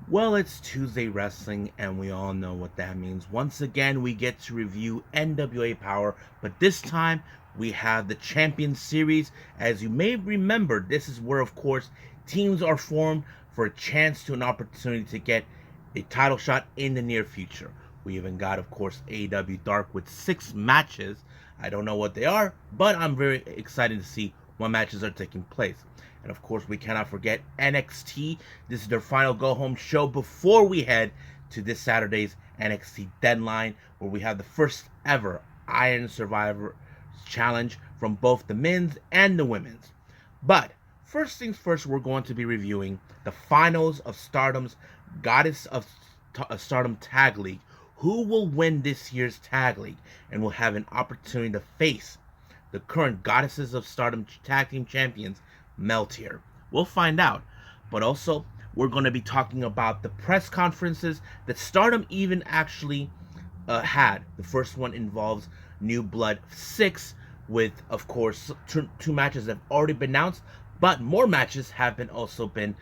Well, it's Tuesday Wrestling, and we all know what that means. Once again, we get to review NWA Powerrr, but this time we have the Champion Series. As you may remember, this is where, of course, teams are formed for a chance to an opportunity to get a title shot in the near future. We even got, of course, AEW Dark with 6 matches. I don't know what they are, but I'm very excited to see what matches are taking place. And of course, we cannot forget NXT. This is their final go home show before we head to this Saturday's NXT deadline, where we have the first ever Iron Survivor challenge from both the men's and the women's. But first things first, we're going to be reviewing the finals of Stardom's Goddess of Stardom Tag League. Who will win this year's Tag League and will have an opportunity to face the current Goddesses of Stardom Tag Team Champions, Meltier? We'll find out. But also, we're going to be talking about the press conferences that Stardom even actually had. The first one involves New Blood 6, with, of course, two matches that have already been announced, but more matches have also been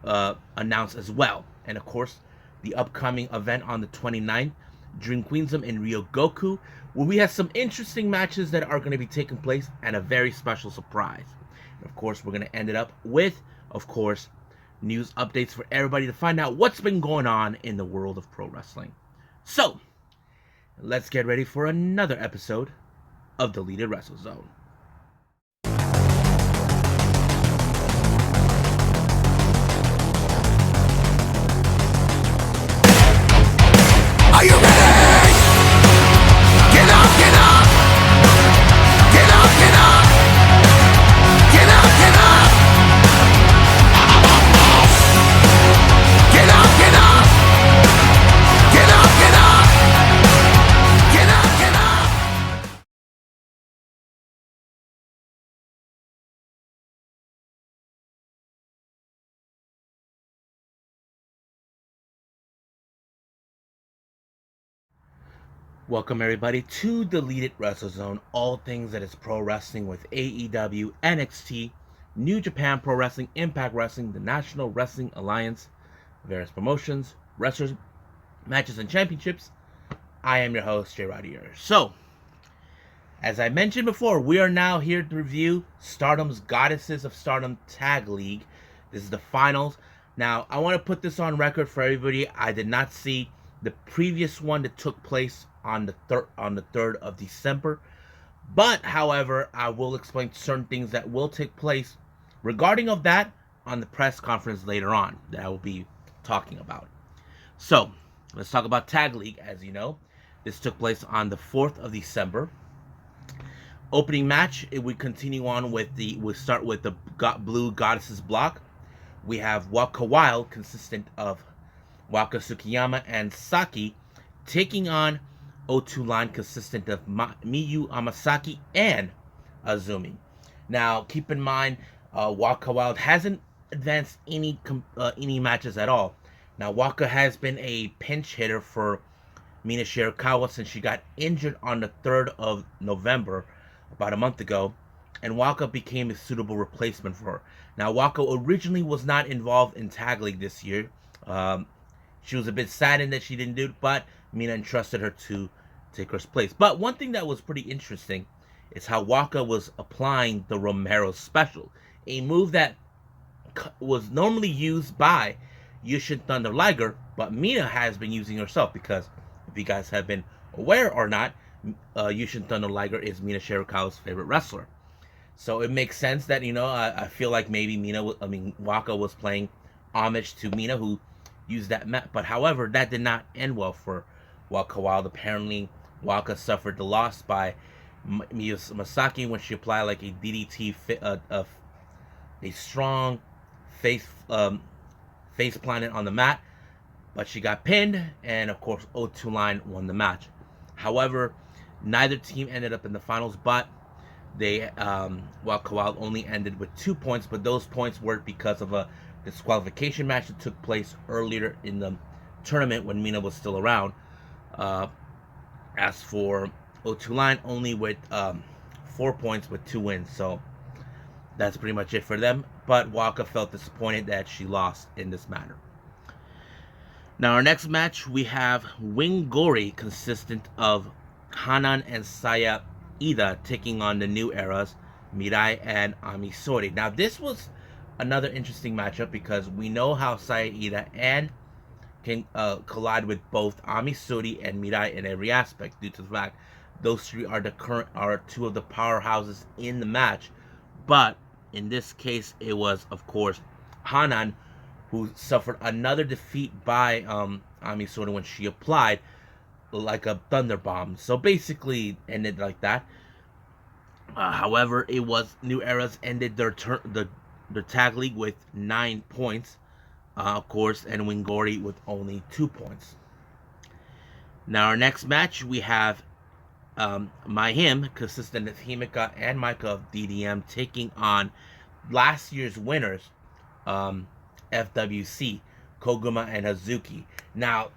announced as well. And of course, the upcoming event on the 29th, Dream Queendom in Ryogoku, where we have some interesting matches that are going to be taking place and a very special surprise. And of course, we're going to end it up with, of course, news updates for everybody to find out what's been going on in the world of pro wrestling. So, let's get ready for another episode of Deleted Wrestle Zone. Are you ready? Get up, get up! Get up, get up! Get up, get up! Get up, get up! Get up, get up! Get up, get up! Welcome everybody to Deleted Wrestle Zone, all things that is pro wrestling with AEW, NXT, New Japan Pro Wrestling, Impact Wrestling, the National Wrestling Alliance, various promotions, wrestlers, matches, and championships. I am your host, Jay Rodier. So, as I mentioned before, we are now here to review Stardom's Goddesses of Stardom Tag League. This is the finals. Now, I want to put this on record for everybody. I did not see the previous one that took place on the 3rd of December. But, however, I will explain certain things that will take place regarding of that on the press conference later on that I will be talking about. So, let's talk about Tag League. As you know, this took place on the 4th of December. Opening match, we continue on with we'll start with the Blue Goddesses block. We have Waka Wild, consistent of Waka Tsukiyama and Saki, taking on O2 line, consistent of Miyu Amasaki and Azumi. Now, keep in mind, Waka Wild hasn't advanced any matches at all. Now, Waka has been a pinch hitter for Mina Shirakawa since she got injured on the 3rd of November, about a month ago, and Waka became a suitable replacement for her. Now, Waka originally was not involved in Tag League this year. She was a bit saddened that she didn't do it, but Mina entrusted her to take her place. But one thing that was pretty interesting is how Waka was applying the Romero special, a move that was normally used by Yushin Thunder Liger, but Mina has been using herself, because if you guys have been aware or not, Yushin Thunder Liger is Mina Shirakawa's favorite wrestler. So it makes sense that, I feel like maybe Waka was playing homage to Mina, who used that map. But however, that did not end well for Waka Wild. Apparently, Waka suffered the loss by Miyu Masaki when she applied like a DDT, a strong face planted on the mat. But she got pinned, and of course, O2 line won the match. However, neither team ended up in the finals, but Waka Wild only ended with 2 points, but those points were because of a disqualification match that took place earlier in the tournament when Mina was still around. As for O2 line, only with 4 points with 2 wins, so that's pretty much it for them. But Waka felt disappointed that she lost in this manner. Now, our next match, we have Wingori, consistent of Hanan and Saya Ida, taking on the New Eras, Mirai and Amisori. Now, this was another interesting matchup because we know how Saya Ida and can collide with both Amisori and Mirai in every aspect, due to the fact those three are two of the powerhouses in the match. But in this case, it was of course Hanan who suffered another defeat by Amisori when she applied like a thunder bomb. So basically, ended like that. However, it was New Eras ended their tag league with 9 points, of course, and Wingori with only 2 points. Now, our next match, we have Mayhem, consistent of Himeka and Micah of DDM, taking on last year's winners, FWC, Koguma and Hazuki. Now,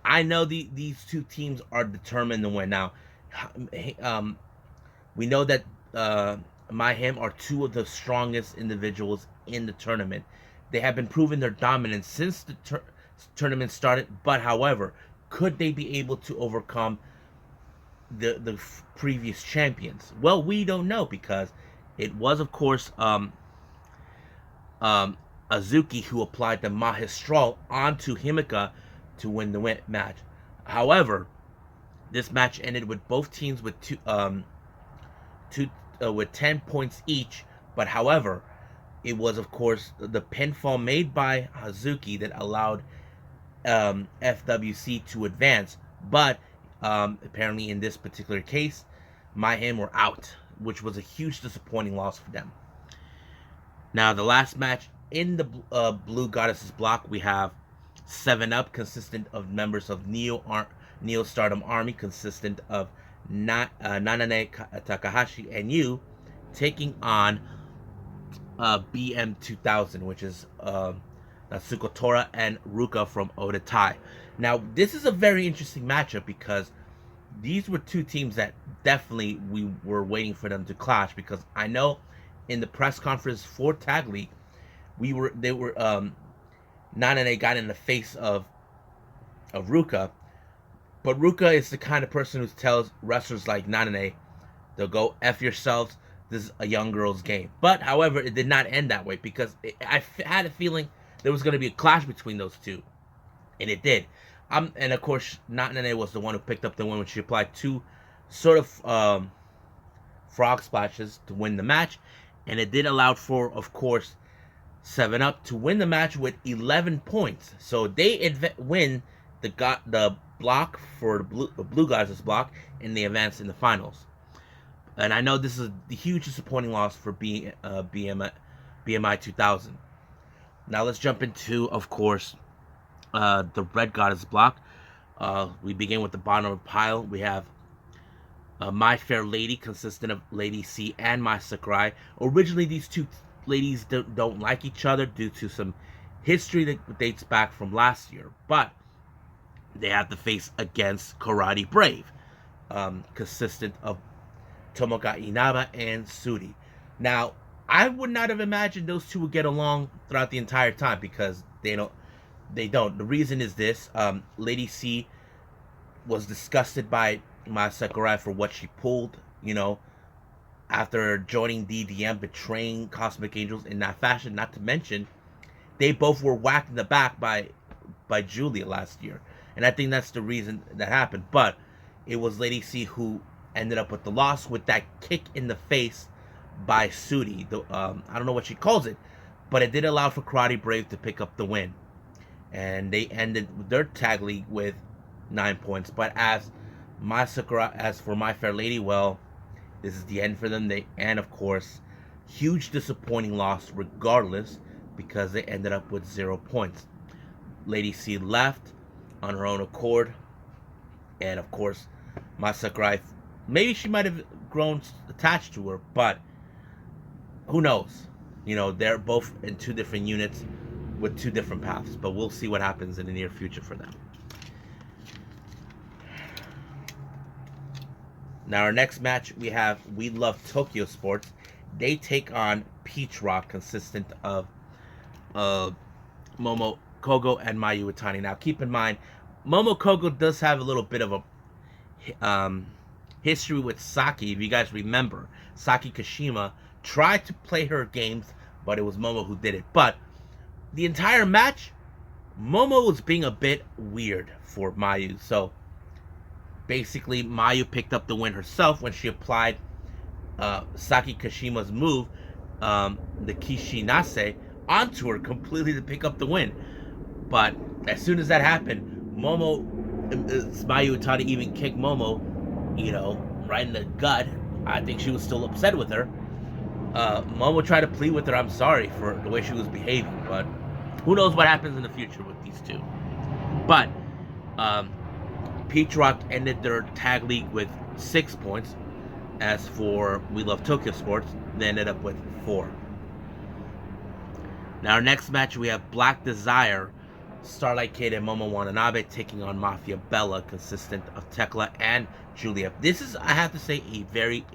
I know these two teams are determined to win. Now, we know that Mayhem are two of the strongest individuals in the tournament. They have been proving their dominance since the tournament started, but however, could they be able to overcome the previous champions? Well, we don't know, because it was, of course, Azuki who applied the Magistral onto Himeka to win the match. However, this match ended with both teams with with 10 points each. But however, it was of course the pinfall made by Hazuki that allowed FWC to advance. But apparently in this particular case, Mayhem were out, which was a huge disappointing loss for them. Now, the last match in the Blue Goddesses block, we have 7-Up, consistent of members of Neo Stardom Army, consistent of Nanane Takahashi and Yu, taking on BM 2000, which is Natsuko Tora and Ruka from Oda Tai. Now, this is a very interesting matchup because these were two teams that definitely we were waiting for them to clash, because I know in the press conference for Tag League, Nanane got in the face of Ruka, but Ruka is the kind of person who tells wrestlers like Nanane, they'll go F yourselves, this is a young girl's game. But however, it did not end that way, because I had a feeling there was going to be a clash between those two, and it did. And of course, Nanane was the one who picked up the win when she applied two sort of frog splashes to win the match, and it did allow for, of course, 7-Up to win the match with 11 points. So they win the block for the Blue Goddesses block, and they advance in the finals. And I know this is a huge disappointing loss for BMI 2000. Now let's jump into, of course, the Red Goddess block. We begin with the bottom of the pile. We have My Fair Lady, consistent of Lady C and Mai Sakurai. Originally, these two ladies don't like each other due to some history that dates back from last year, but they have to face against Karate Brave, consistent of Tomoka Inaba and Suri. Now, I would not have imagined those two would get along throughout the entire time, because they don't. The reason is this: Lady C was disgusted by Mai Sakurai for what she pulled, after joining DDM, betraying Cosmic Angels in that fashion. Not to mention, they both were whacked in the back by Julia last year, and I think that's the reason that happened. But it was Lady C who ended up with the loss, with that kick in the face by Suri. I don't know what she calls it, but it did allow for Karate Brave to pick up the win, and they ended their tag league with 9 points. But as for My Fair Lady, well, this is the end for them. And of course, huge disappointing loss regardless, because they ended up with 0 points. Lady C left on her own accord, and of course, Mai Sakurai, maybe she might have grown attached to her, but who knows? They're both in two different units with two different paths, but we'll see what happens in the near future for them. Now, our next match, we have We Love Tokyo Sports. They take on Peach Rock, consistent of Momo Kogo and Mayu Iwatani. Now, keep in mind, Momo Kogo does have a little bit of a history with Saki. If you guys remember, Saki Kashima tried to play her games, but it was Momo who did it. But the entire match, Momo was being a bit weird for Mayu. So basically, Mayu picked up the win herself when she applied Saki Kashima's move, the Kishinase, onto her completely to pick up the win. But as soon as that happened, Mayu Iwatani even kicked Momo, right in the gut. I think she was still upset with her. Momo tried to plead with her, I'm sorry for the way she was behaving, but who knows what happens in the future with these two. But Peach Rock ended their tag league with 6 points. As for We Love Tokyo Sports, they ended up with 4. Now, our next match, we have Black Desire, Starlight Kid and Momo Watanabe taking on Mafia Bella, consistent of Tekla and Julia. This is, I have to say, a very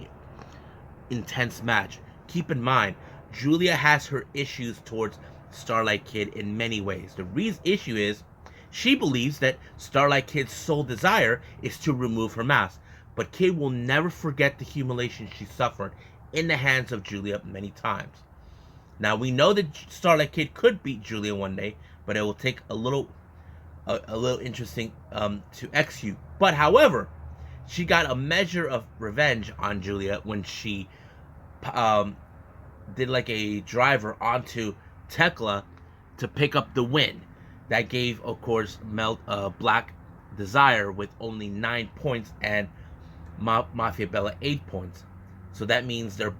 intense match. Keep in mind, Julia has her issues towards Starlight Kid in many ways. The issue is she believes that Starlight Kid's sole desire is to remove her mask. But Kid will never forget the humiliation she suffered in the hands of Julia many times. Now, we know that Starlight Kid could beat Julia one day, but it will take a little interesting to execute. But however, she got a measure of revenge on Julia when she did like a driver onto Tekla to pick up the win. That gave, of course, Black Desire with only 9 points and Mafia Bella 8 points. So that means they're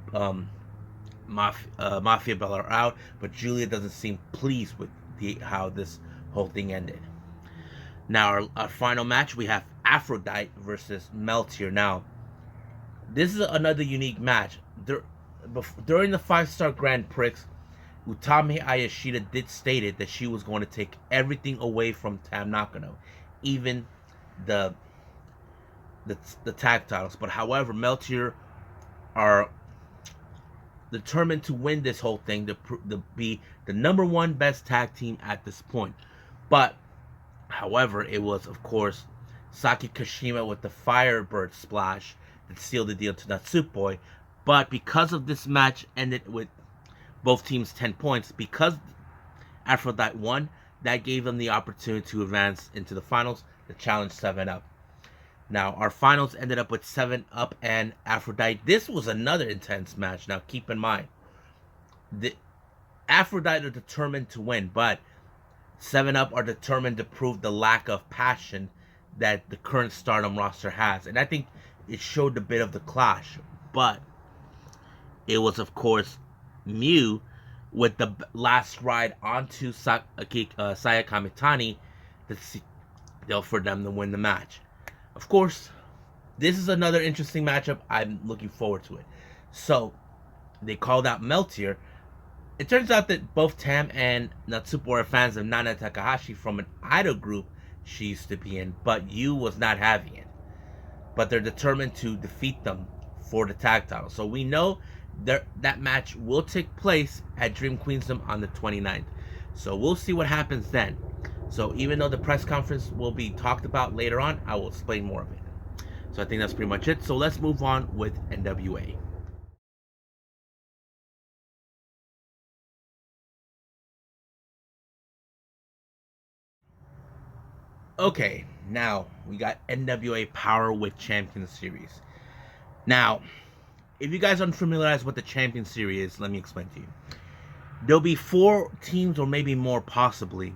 Mafia Bella are out, but Julia doesn't seem pleased with how this whole thing ended. Now, our final match, we have Aphrodite versus Meltier. Now, this is another unique match. During the 5-star Grand Prix, Utami Hayashida did stated that she was going to take everything away from Tam Nakano, even the tag titles. But however, Meltier are determined to win this whole thing, to be the #1 best tag team at this point. But however, it was, of course, Saki Kashima with the Firebird splash that sealed the deal to Natsupoi. But because of this match ended with both teams 10 points, because Aphrodite won, that gave them the opportunity to advance into the finals to challenge 7-Up. Now, our finals ended up with 7-Up and Aphrodite. This was another intense match. Now, keep in mind, the Aphrodite are determined to win, but 7-Up are determined to prove the lack of passion that the current Stardom roster has. And I think it showed a bit of the clash. But it was, of course, Mew with the last ride onto Saya Kamitani for them to win the match. Of course, this is another interesting matchup. I'm looking forward to it. So, they called out Meltier. It turns out that both Tam and Natsupoi are fans of Nana Takahashi from an idol group she used to be in, but Yu was not having it. But they're determined to defeat them for the tag title. So we know that match will take place at Dream Queendom on the 29th. So we'll see what happens then. So even though the press conference will be talked about later on, I will explain more of it. So I think that's pretty much it. So let's move on with NWA. Okay, now we got NWA Powerrr with Champion Series. Now, if you guys aren't familiarized with the Champion Series is, let me explain to you. There'll be 4 teams or maybe more possibly.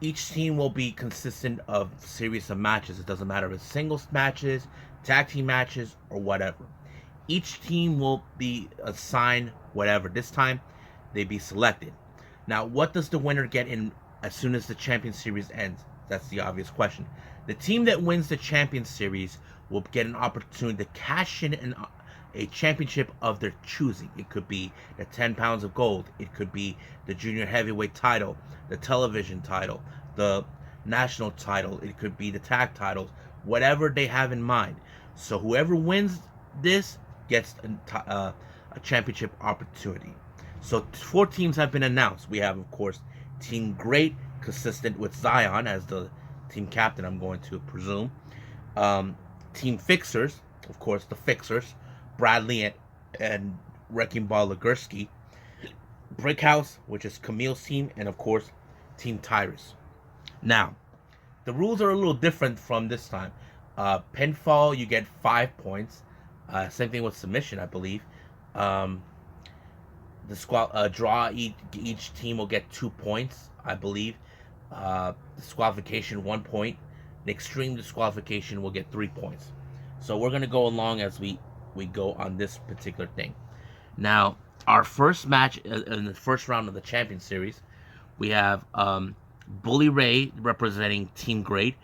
Each team will be consistent of series of matches. It doesn't matter if it's singles matches, tag team matches, or whatever. Each team will be assigned whatever. This time, they be selected. Now, what does the winner get in as soon as the Champion Series ends? That's the obvious question. The team that wins the Champion Series will get an opportunity to cash in a championship of their choosing. It could be the 10 pounds of gold. It could be the junior heavyweight title, the television title, the national title. It could be the tag titles, whatever they have in mind. So whoever wins this gets a championship opportunity. So 4 teams have been announced. We have, of course, Team GLEAT consistent with Zion as the team captain, I'm going to presume. Team Fixers, of course, the Fixers, Bradley and Wrecking Ball Legursky. Brickhouse, which is Camille's team, and of course, Team Tyrus. Now, the rules are a little different from this time. Pinfall, you get 5 points. Same thing with submission, I believe. The draw, each team will get 2 points, I believe. Disqualification, 1 point. The extreme disqualification will get 3 points. So we're gonna go along as we go on this particular thing. Now, our first match in the first round of the Champion Series, we have Bully Ray representing Team GLEAT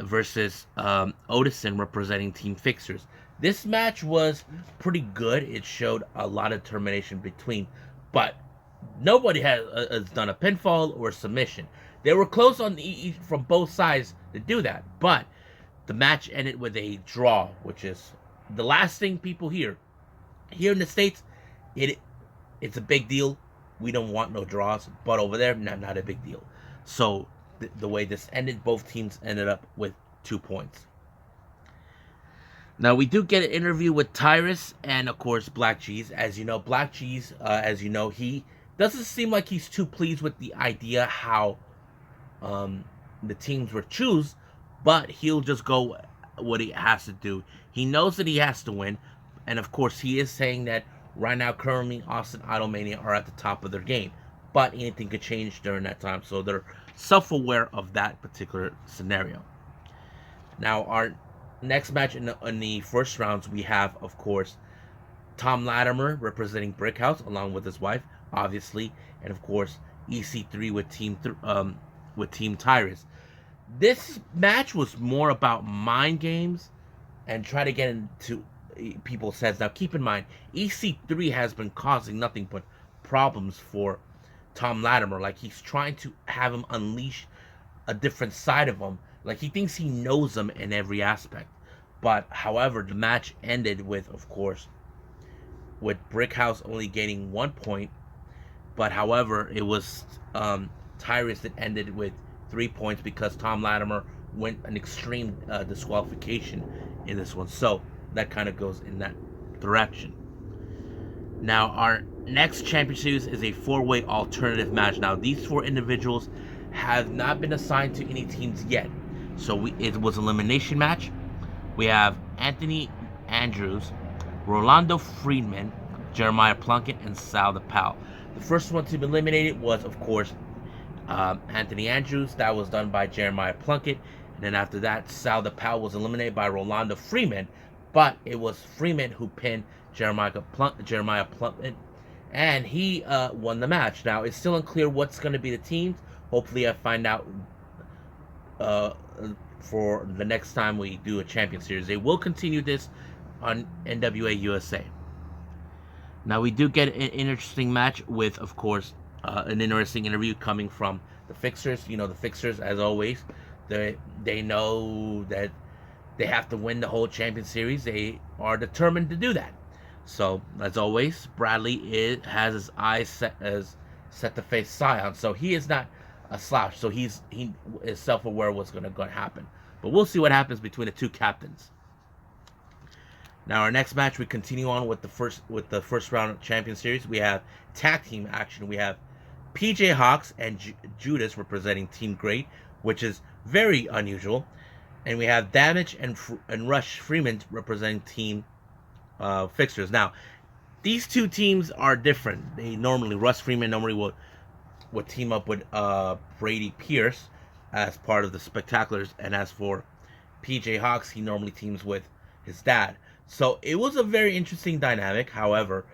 versus Odison representing Team Fixers. This match was pretty good. It showed a lot of determination between, but nobody has done a pinfall or submission. They were close on from both sides to do that, but the match ended with a draw, which is the last thing people hear. Here in the States, it's a big deal. We don't want no draws, but over there, not a big deal. So the way this ended, both teams ended up with 2 points. Now we do get an interview with Tyrus and of course Black Cheese. As you know, Black Cheese, he doesn't seem like he's too pleased with the idea how the teams were choose, but he'll just go what he has to do. He knows that he has to win, and of course he is saying that right now currently Austin Idolmania are at the top of their game, but anything could change during that time, so they're self-aware of that particular scenario. Now our next match in the first rounds, we have of course Tom Latimer representing Brickhouse along with his wife, obviously, and of course EC3 with Team Tyrus. This match was more about mind games and try to get into people's heads. Now keep in mind, EC3 has been causing nothing but problems for Tom Latimer. Like, he's trying to have him unleash a different side of him. Like, he thinks he knows him in every aspect. But however, the match ended with, of course, with Brickhouse only gaining 1 point. But however, it was Tyrus that ended with 3 points because Tom Latimer went an extreme disqualification in this one. So that kind of goes in that direction. Now our next Champion Series is a 4-way alternative match. Now these 4 individuals have not been assigned to any teams yet. So it was an elimination match. We have Anthony Andrews, Rolando Friedman, Jeremiah Plunkett, and Sal DePaul. The first one to be eliminated was, of course, Anthony Andrews. That was done by Jeremiah Plunkett. And then after that, Sal DePaul was eliminated by Rolando Freeman. But it was Freeman who pinned Jeremiah Plunkett. And he won the match. Now, it's still unclear what's going to be the teams. Hopefully, I find out for the next time we do a Champion Series. They will continue this on NWA USA. Now, we do get an interesting match with, of course, an interesting interview coming from the Fixers. You know, the Fixers, as always, they know that they have to win the whole Champion Series. They are determined to do that. So, as always, Bradley has his eyes set to face Zion. So he is not a slouch. So he is self-aware of what's going to happen. But we'll see what happens between the 2 captains. Now our next match, we continue on with the first round of Champion Series. We have tag team action. We have PJ Hawks and Judas representing Team GLEAT, which is very unusual. And we have Damage and Rush Freeman representing Team Fixers. Now, these 2 teams are different. Russ Freeman normally would team up with Brady Pierce as part of the Spectaculars, and as for PJ Hawks, he normally teams with his dad. So it was a very interesting dynamic. However,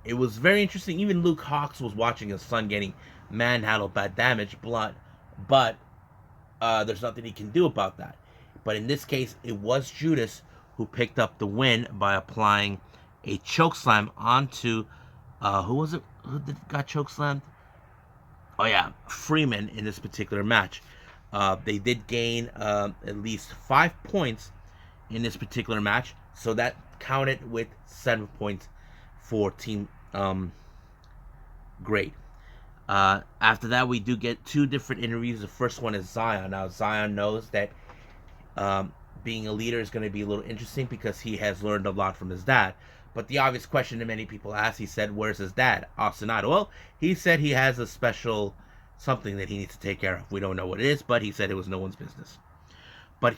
it was very interesting. Even Luke Hawks was watching his son getting manhandled by Damage, but there's nothing he can do about that. But in this case, it was Judas who picked up the win by applying a chokeslam onto who was it? Who got chokeslammed? Oh yeah, Freeman in this particular match. They did gain at least 5 points in this particular match, so that counted with 7 points for Team GLEAT. After that, we do get 2 different interviews. The first one is Zion. Now, Zion knows that um, being a leader is going to be a little interesting because he has learned a lot from his dad. But the obvious question that many people ask, he said, where's his dad? Austin Idol. Well, he said he has a special something that he needs to take care of. We don't know what it is, but he said it was no one's business. But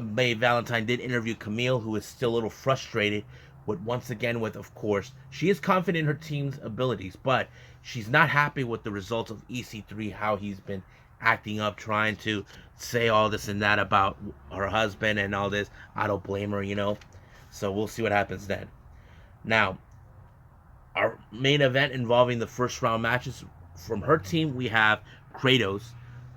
May Valentine did interview Camille, who is still a little frustrated once again, of course, she is confident in her team's abilities, but she's not happy with the results of EC3, how he's been acting up, trying to say all this and that about her husband and all this. I don't blame her. So we'll see what happens then. Now, our main event involving the first round matches from her team, we have Kratos,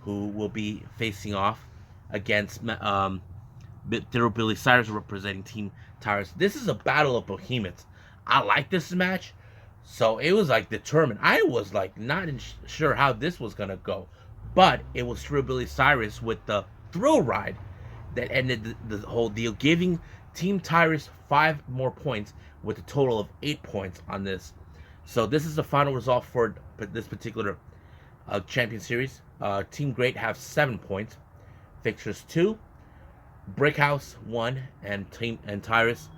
who will be facing off against Billy Cyrus, representing Team Tyrus. This is a battle of behemoths. I like this match, so it was like determined. I was like not sure how this was gonna go, but it was Billy Cyrus with the thrill ride that ended the whole deal, giving Team Tyrus 5 more points with a total of 8 points on this. So this is the final result for this particular champion series. Team Great have 7 points. Fixtures 2, Brickhouse 1, and Tyrus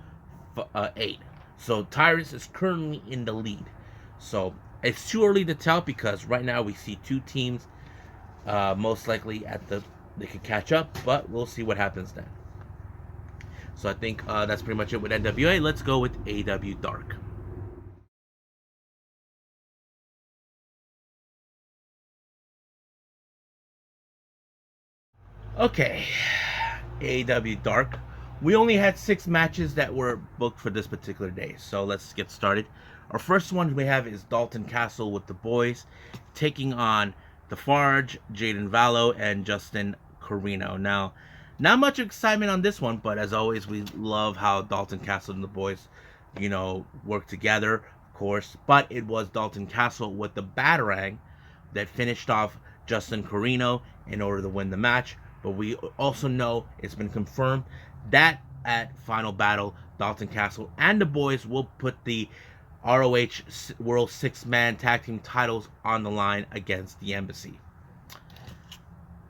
8. So Tyrus is currently in the lead. So it's too early to tell because right now we see 2 teams most likely they could catch up, but we'll see what happens then. So I think that's pretty much it with NWA. Let's go with AEW Dark. Okay, AEW Dark. We only had 6 matches that were booked for this particular day, so let's get started. Our first one we have is Dalton Castle with the boys taking on the Farge, Jaden Vallow, and Justin Carino. Now, not much excitement on this one, but as always, we love how Dalton Castle and the boys, work together, of course. But it was Dalton Castle with the batarang that finished off Justin Carino in order to win the match. But we also know it's been confirmed that at Final Battle, Dalton Castle and the boys will put the ROH World 6-Man Tag Team titles on the line against the Embassy.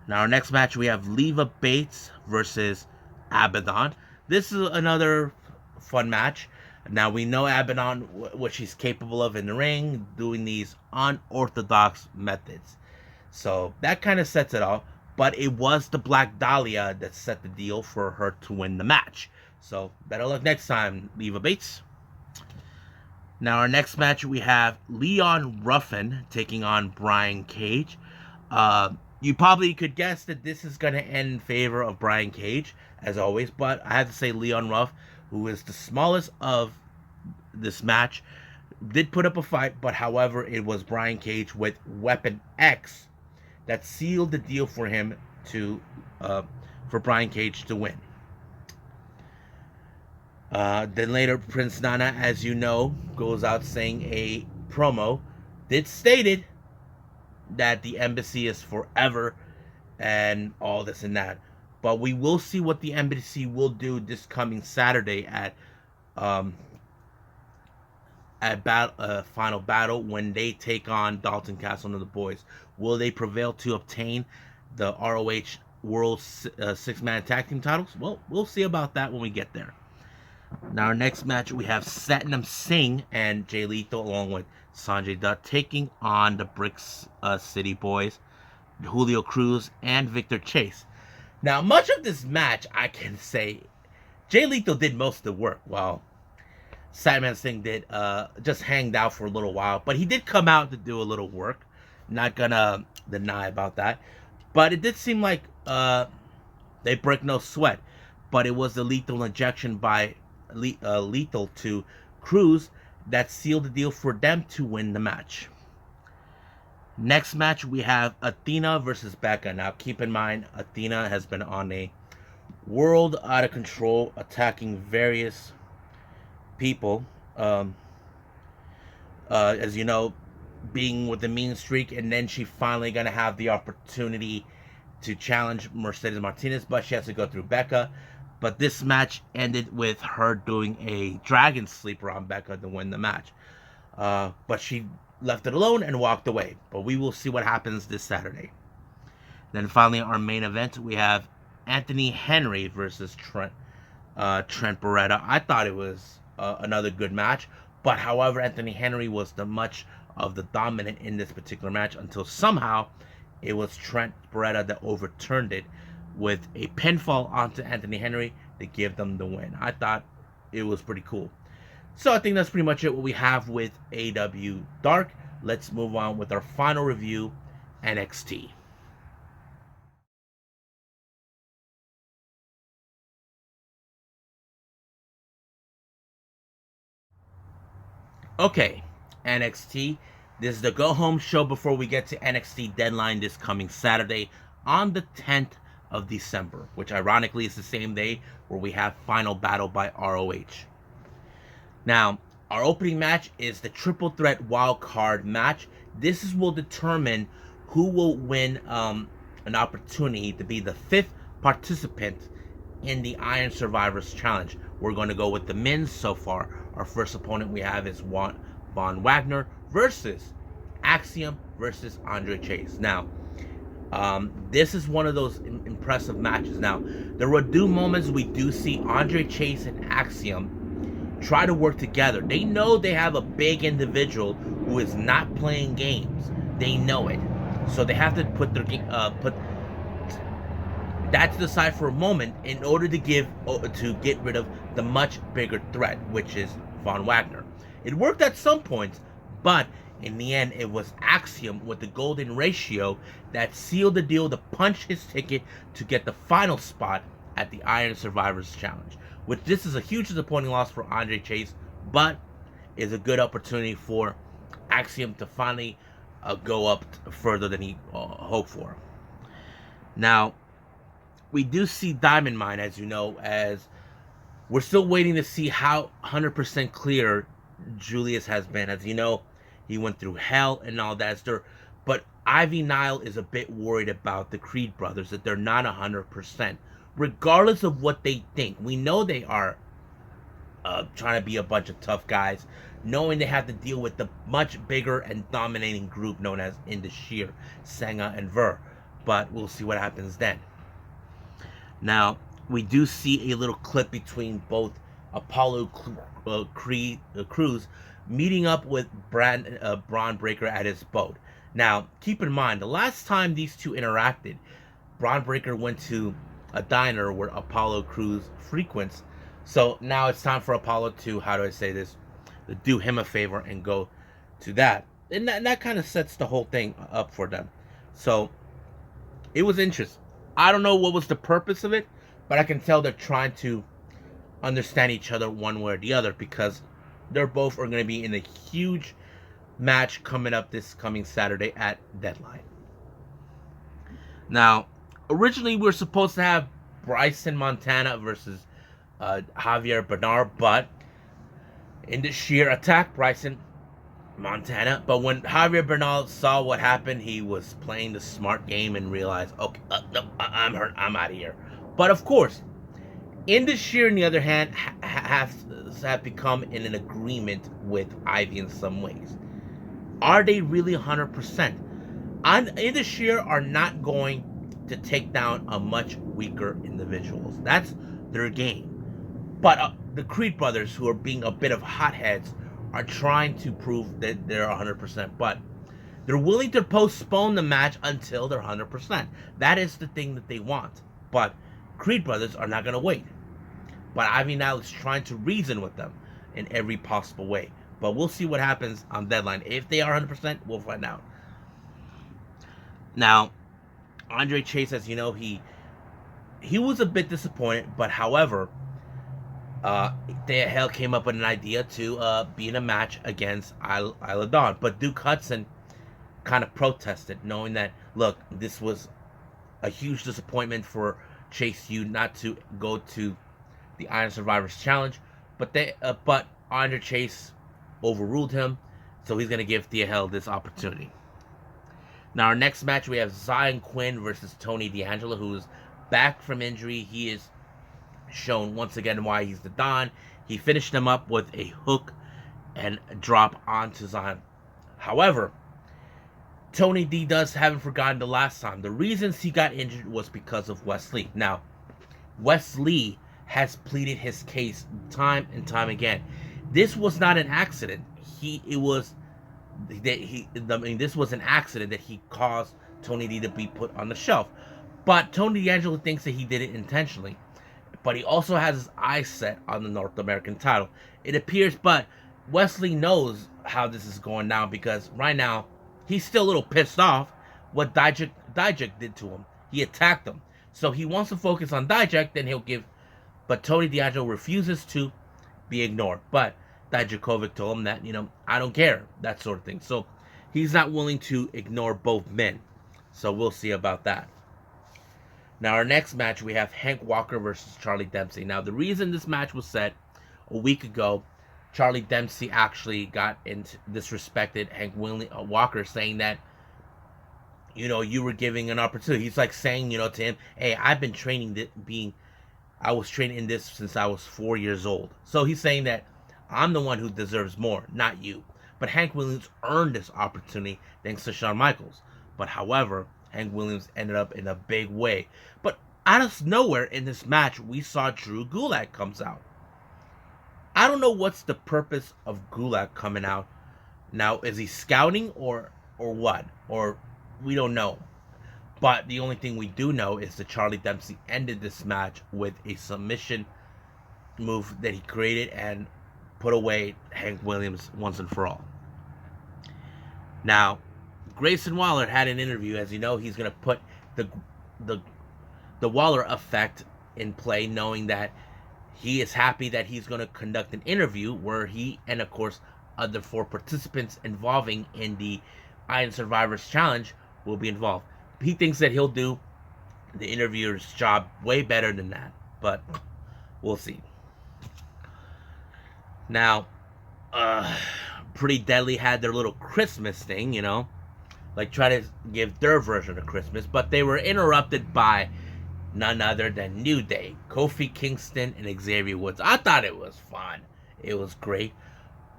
Now, our next match, we have Leva Bates versus Abaddon. This is another fun match. Now, we know Abaddon, what she's capable of in the ring, doing these unorthodox methods. So that kind of sets it off. But it was the Black Dahlia that set the deal for her to win the match. So better luck next time, Leva Bates. Now, our next match, we have Leon Ruffin taking on Brian Cage. You probably could guess that this is going to end in favor of Brian Cage, as always. But I have to say Leon Ruff, who is the smallest of this match, did put up a fight. But however, it was Brian Cage with Weapon X that sealed the deal for him for Brian Cage to win. Then later, Prince Nana, as you know, goes out saying a promo that stated that the Embassy is forever and all this and that. But we will see what the Embassy will do this coming Saturday at Final Battle when they take on Dalton Castle and the boys. Will they prevail to obtain the ROH World 6-Man Tag Team titles? Well, we'll see about that when we get there. Now, our next match, we have Satnam Singh and Jay Lethal along with Sanjay Dutt taking on the Bricks City Boys, Julio Cruz, and Victor Chase. Now, much of this match, I can say, Jay Lethal did most of the work, while Satnam Singh did just hanged out for a little while. But he did come out to do a little work. Not gonna deny about that. But it did seem like they break no sweat. But it was the lethal injection by Lethal to Cruz that sealed the deal for them to win the match. Next match, we have Athena versus Becca. Now, keep in mind, Athena has been on a world out of control, attacking various people. As you know, being with the mean streak, and then she finally gonna have the opportunity to challenge Mercedes Martinez, but she has to go through Becca. But this match ended with her doing a dragon sleeper on Becca to win the match. But she left it alone and walked away. But we will see what happens this Saturday. Then finally, our main event, we have Anthony Henry versus Trent Beretta. I thought it was another good match, but however, Anthony Henry was the much of the dominant in this particular match until somehow it was Trent Beretta that overturned it with a pinfall onto Anthony Henry to give them the win. I thought it was pretty cool. So I think that's pretty much it what we have with AEW Dark. Let's move on with our final review, NXT. Okay, NXT. This is the go-home show before we get to NXT Deadline this coming Saturday on the 10th of December, which ironically is the same day where we have Final Battle by ROH. Now, our opening match is the Triple Threat Wild Card match. This will determine who will win an opportunity to be the 5th participant in the Iron Survivors Challenge. We're going to go with the men's so far. Our first opponent we have is Von Wagner versus Axiom versus Andre Chase. Now, this is one of those impressive matches. Now, there were moments we do see Andre Chase and Axiom try to work together. They know they have a big individual who is not playing games. They know it, so they have to put their put that to the side for a moment in order to get rid of the much bigger threat, which is Von Wagner. It worked at some points, but in the end, it was Axiom with the golden ratio that sealed the deal to punch his ticket to get the final spot at the Iron Survivors Challenge. Which this is a huge disappointing loss for Andre Chase, but is a good opportunity for Axiom to finally go up further than he hoped for. Now, we do see Diamond Mine, as you know, as we're still waiting to see how 100% clear Julius has been. As you know, he went through hell and all that stuff. But Ivy Nile is a bit worried about the Creed brothers, that they're not 100%. Regardless of what they think, we know they are trying to be a bunch of tough guys, knowing they have to deal with the much bigger and dominating group known as Indashir, Senga, and Ver. But we'll see what happens then. Now, we do see a little clip between both Apollo Crews meeting up with Braun Breaker at his boat. Now, keep in mind, the last time these two interacted, Braun Breaker went to a diner where Apollo Crews frequents. So now it's time for Apollo to, how do I say this, to do him a favor and go to that. And that kind of sets the whole thing up for them. So it was interesting. I don't know what was the purpose of it, but I can tell they're trying to understand each other one way or the other, because they're both are going to be in a huge match coming up this coming Saturday at Deadline. Now, originally we were supposed to have Bryson Montana versus Javier Bernard, but in the sheer attack, Bryson Montana. But when Javier Bernal saw what happened, he was playing the smart game and realized, okay, no, I'm hurt, I'm out of here. But of course, Indashir, on the other hand, have become in an agreement with Ivy in some ways. Are they really 100%? Indashir are not going to take down a much weaker individuals. That's their game. But the Creed brothers, who are being a bit of hotheads, are trying to prove that they're 100%, but they're willing to postpone the match until they're 100%. That is the thing that they want. But Creed brothers are not going to wait. But Ivy now is trying to reason with them in every possible way. But we'll see what happens on Deadline. If they are 100%, we'll find out. Now, Andre Chase, as you know, he was a bit disappointed, but however, Hell came up with an idea to be in a match against Isla Dawn. But Duke Hudson kind of protested, knowing that, look, this was a huge disappointment for Chase U not to go to the Iron Survivors Challenge. But Andre Chase overruled him, so he's going to give Thea Hell this opportunity. Now, our next match, we have Zion Quinn versus Tony D'Angelo, who's back from injury. He is shown once again why he's the Don. He finished him up with a hook and drop onto Zion. However, Tony D haven't forgotten the last time. The reasons he got injured was because of Wes Lee. Now, Wes Lee has pleaded his case time and time again. This was not an accident. This was an accident that he caused Tony D to be put on the shelf. But Tony D'Angelo thinks that he did it intentionally. But he also has his eyes set on the North American title. It appears, but Wesley knows how this is going down because right now he's still a little pissed off what Dijak did to him. He attacked him. So he wants to focus on Dijak, then he'll give. But Tony D'Angelo refuses to be ignored. But Dijakovic told him that, I don't care, that sort of thing. So he's not willing to ignore both men. So we'll see about that. Now, our next match, we have Hank Walker versus Charlie Dempsey. Now, the reason this match was set a week ago, Charlie Dempsey actually got disrespected Hank Walker, saying that, you were giving an opportunity. He's like saying, to him, hey, I've been I was training in this since I was 4 years old. So he's saying that I'm the one who deserves more, not you. But Hank Williams earned this opportunity thanks to Shawn Michaels. But however, Hank Williams ended up in a big way. But out of nowhere in this match, we saw Drew Gulak comes out. I don't know what's the purpose of Gulak coming out. Now, is he scouting or what? Or we don't know. But the only thing we do know is that Charlie Dempsey ended this match with a submission move that he created and put away Hank Williams once and for all. Now, Grayson Waller had an interview. As you know, he's going to put the Waller effect in play, knowing that he is happy that he's going to conduct an interview where he and, of course, other 4 participants involving in the Iron Survivors Challenge will be involved. He thinks that he'll do the interviewer's job way better than that, but we'll see. Now, Pretty Deadly had their little Christmas thing, like try to give their version of Christmas, but they were interrupted by none other than New Day, Kofi Kingston, and Xavier Woods. I thought it was fun. It was great.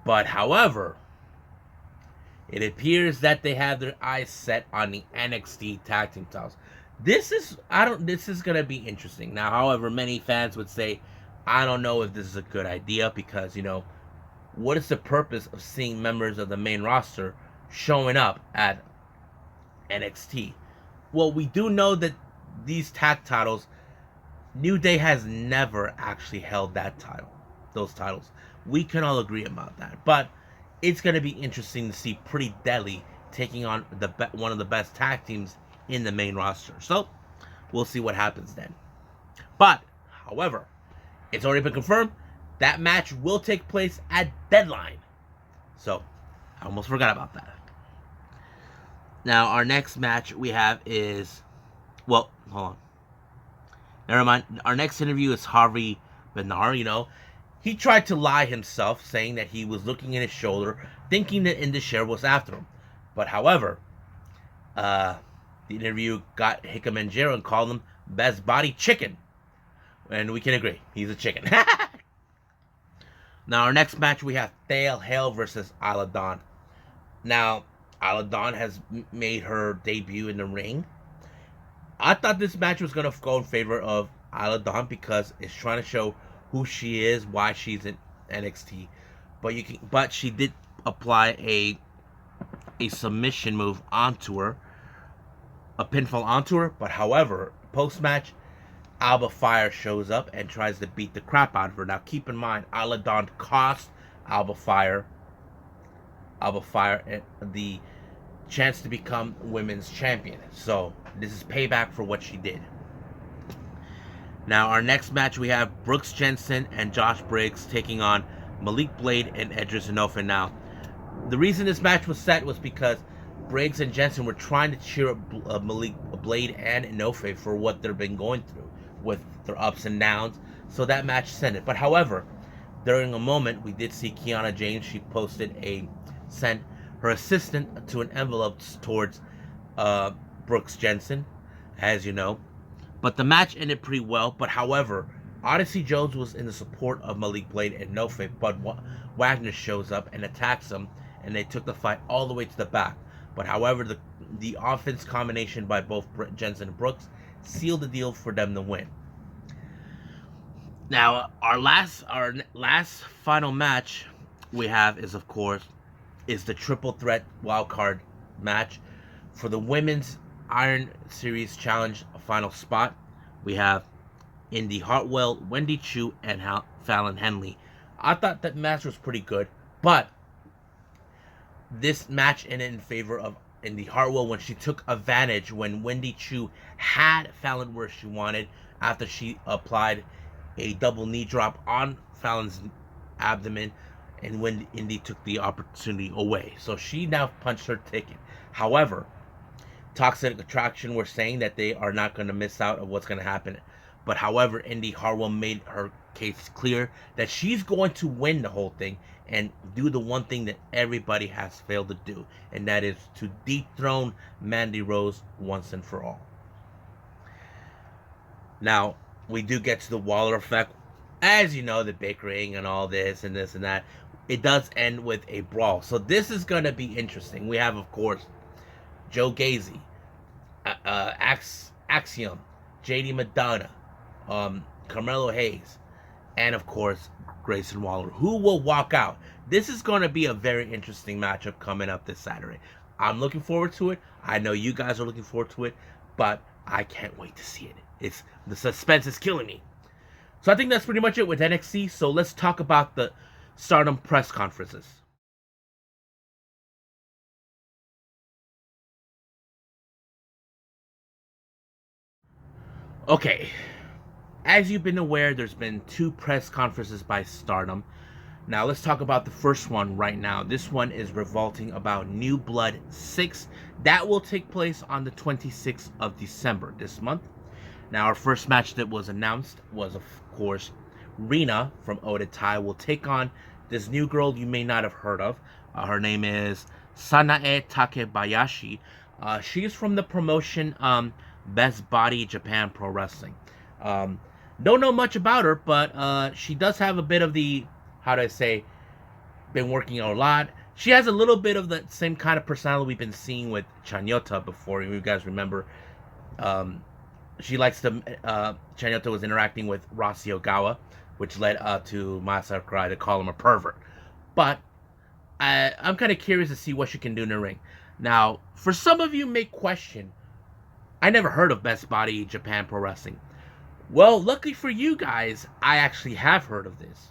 But however, it appears that they have their eyes set on the NXT tag team titles. This is going to be interesting. Now, however, many fans would say, I don't know if this is a good idea because, what is the purpose of seeing members of the main roster showing up at NXT? Well, we do know that these tag titles, New Day has never actually held those titles. We can all agree about that. But it's going to be interesting to see Pretty Deadly taking on one of the best tag teams in the main roster. So, we'll see what happens then. But, however, it's already been confirmed that match will take place at Deadline. So, I almost forgot about that. Now, our next match we have is... Well, hold on. Never mind. Our next interview is Harvey Benar, He tried to lie himself, saying that he was looking at his shoulder, thinking that Indus was after him. But however, the interview got Hikamanjiro and called him Best Body Chicken. And we can agree, he's a chicken. Now, our next match, we have Thale Hale versus Isla Dawn. Now, Isla Dawn has made her debut in the ring. I thought this match was going to go in favor of Isla Dawn because it's trying to show who she is, why she's in NXT. But she did apply a submission move onto her, a pinfall onto her. But however, post-match, Alba Fire shows up and tries to beat the crap out of her. Now, keep in mind, Isla Dawn cost Alba Fire the chance to become women's champion. So, this is payback for what she did. Now, our next match, we have Brooks Jensen and Josh Briggs taking on Malik Blade and Edris Enofe. Now, the reason this match was set was because Briggs and Jensen were trying to cheer up Malik Blade and Enofe for what they've been going through with their ups and downs. So that match sent it. But however, during a moment, we did see Kiana James. She sent her assistant to an envelope towards Brooks Jensen, as you know. But the match ended pretty well. But however, Odyssey Jones was in the support of Malik Blade and Enofe, but Wagner shows up and attacks him and they took the fight all the way to the back. But however, the offense combination by both Jensen and Brooks sealed the deal for them to win. Now, our last final match we have is, of course, the triple threat wild card match for the women's Iron Series Challenge final spot. We have Indy Hartwell, Wendy Choo, and Fallon Henley. I thought that match was pretty good, but this match ended in favor of Indy Hartwell when she took advantage when Wendy Choo had Fallon where she wanted after she applied a double knee drop on Fallon's abdomen, and when Indy took the opportunity away. So she now punched her ticket. However, Toxic Attraction were saying that they are not going to miss out of what's going to happen. But however, Indy Hartwell made her case clear that she's going to win the whole thing and do the one thing that everybody has failed to do, and that is to dethrone Mandy Rose once and for all. Now, we do get to the Waller effect. As you know, the bickering and all this and this and that, it does end with a brawl. So this is going to be interesting. We have, of course, Joe Gacy, Axiom, JD Madonna, Carmelo Hayes, and of course Grayson Waller, who will walk out. This is going to be a very interesting matchup coming up this Saturday. I'm looking forward to it. I know you guys are looking forward to it, but I can't wait to see it. The suspense is killing me. So I think that's pretty much it with NXT. So let's talk about the Stardom press conferences. Okay, as you've been aware, there's been 2 press conferences by Stardom. Now let's talk about the first one right now. This one is revolting about New Blood 6. That will take place on the 26th of December this month. Now our first match that was announced was, of course, Rina from Oda Tai will take on this new girl you may not have heard of. Her name is Sanae Takebayashi. She is from the promotion Best Body Japan Pro Wrestling. Don't know much about her, but she does have a bit of the, how do I say, been working a lot. She has a little bit of the same kind of personality we've been seeing with Chanyota before. You guys remember, she likes to, Chanyota was interacting with Rossy Ogawa, which led to Maya Sakurai to call him a pervert. But I'm kind of curious to see what she can do in the ring. Now, for some of you may question, I never heard of Best Body Japan Pro Wrestling. Well, luckily for you guys, I actually have heard of this.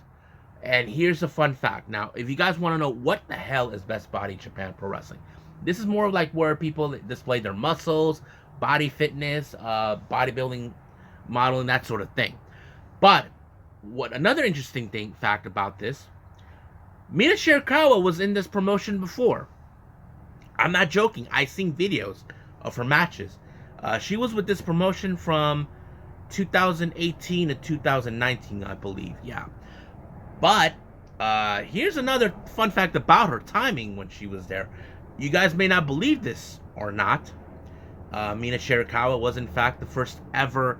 And here's a fun fact. Now, if you guys want to know what the hell is Best Body Japan Pro Wrestling, this is more like where people display their muscles, body fitness, bodybuilding, modeling, that sort of thing. But what another interesting fact about this, Mina Shirakawa was in this promotion before. I'm not joking. I've seen videos of her matches. She was with this promotion from 2018 to 2019, I believe. Yeah. But here's another fun fact about her timing when she was there. You guys may not believe this or not. Mina Shirakawa was in fact the first ever,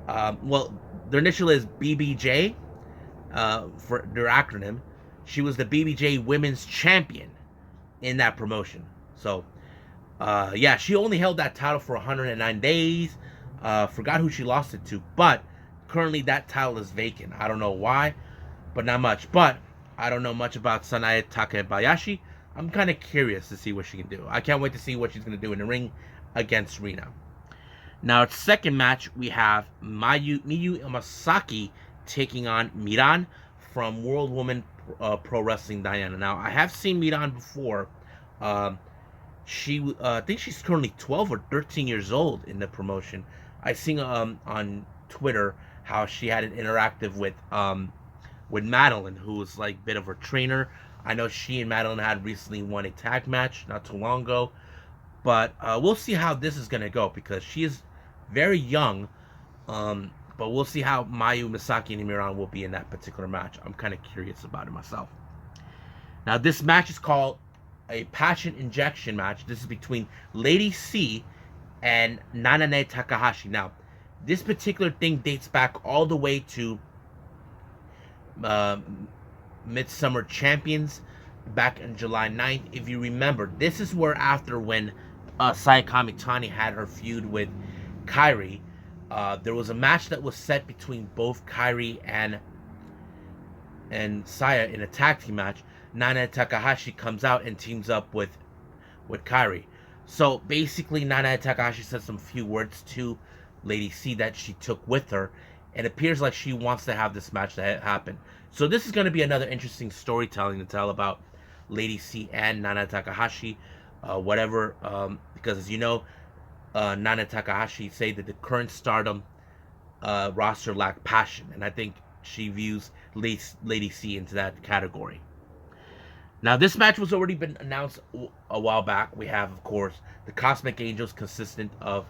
well, their initial is BBJ for their acronym. She was the BBJ Women's Champion in that promotion. So, yeah, she only held that title for 109 days. Forgot who she lost it to, but currently that title is vacant. I don't know why, but not much. But I don't know much about Sanae Takebayashi. I'm kind of curious to see what she can do. I can't wait to see what she's going to do in the ring against Rina. Now, its second match, we have Miyu Imasaki taking on Miran from World Woman Pro Wrestling Diana. Now, I have seen Miran before. She, I think she's currently 12 or 13 years old in the promotion. I seen on Twitter how she had an interactive with Madeline, who was like a bit of her trainer. I know she and Madeline had recently won a tag match not too long ago. But we'll see how this is going to go, because she is very young. But we'll see how Miyu Misaki and Miran will be in that particular match. I'm kind of curious about it myself. Now, this match is called a Passion Injection match. This is between Lady C and Nanane Takahashi. Now, this particular thing dates back all the way to Midsummer Champions back on July 9th. If you remember, this is where after when Saya Kamitani had her feud with Kairi, there was a match that was set between both Kairi and Saya in a tag team match. Nana Takahashi comes out and teams up with Kairi. So basically, Nana Takahashi says some few words to Lady C that she took with her. It appears like she wants to have this match to happen. So this is going to be another interesting storytelling to tell about Lady C and Nana Takahashi. Because as you know, Nana Takahashi say that the current Stardom roster lack passion, and I think she views Lady C into that category. Now, this match was already been announced a while back. We have, of course, the Cosmic Angels, consistent of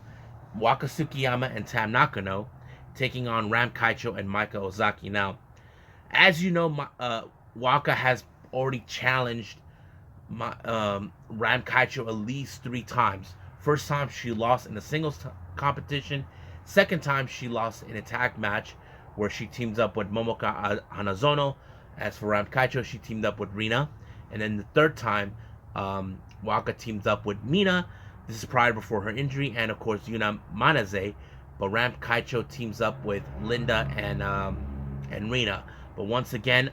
Waka Tsukiyama and Tam Nakano, taking on Ram Kaicho and Maika Ozaki. Now, as you know, Waka has already challenged Ram Kaicho at least 3 times. First time she lost in a singles competition. Second time she lost in a tag match where she teams up with Momoka Hanazono. As for Ram Kaicho, she teamed up with Rina. And then the third time, Waka teams up with Mina. This is prior before her injury, and of course Yuna Manaze. But Ram Kaicho teams up with Linda and Rina. But once again,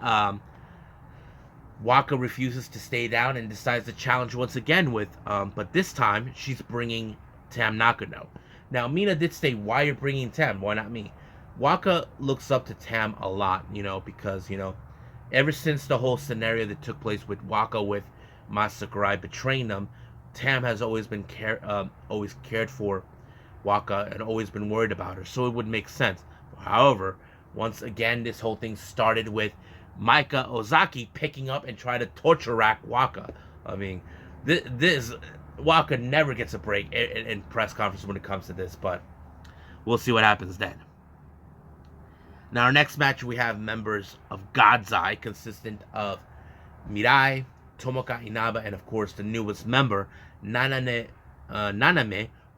Waka refuses to stay down and decides to challenge once again with. But this time she's bringing Tam Nakano. Now Mina did say, "Why are you bringing Tam? Why not me?" Waka looks up to Tam a lot, because ever since the whole scenario that took place with Waka with Masakurai betraying them, Tam has always been always cared for Waka and always been worried about her, so it would make sense. However, once again, this whole thing started with Maika Ozaki picking up and trying to torture rack Waka. I mean, this Waka never gets a break in press conference when it comes to this, but we'll see what happens then. Now, our next match, we have members of God's Eye, consistent of Mirai, Tomoka Inaba, and of course the newest member, Naname,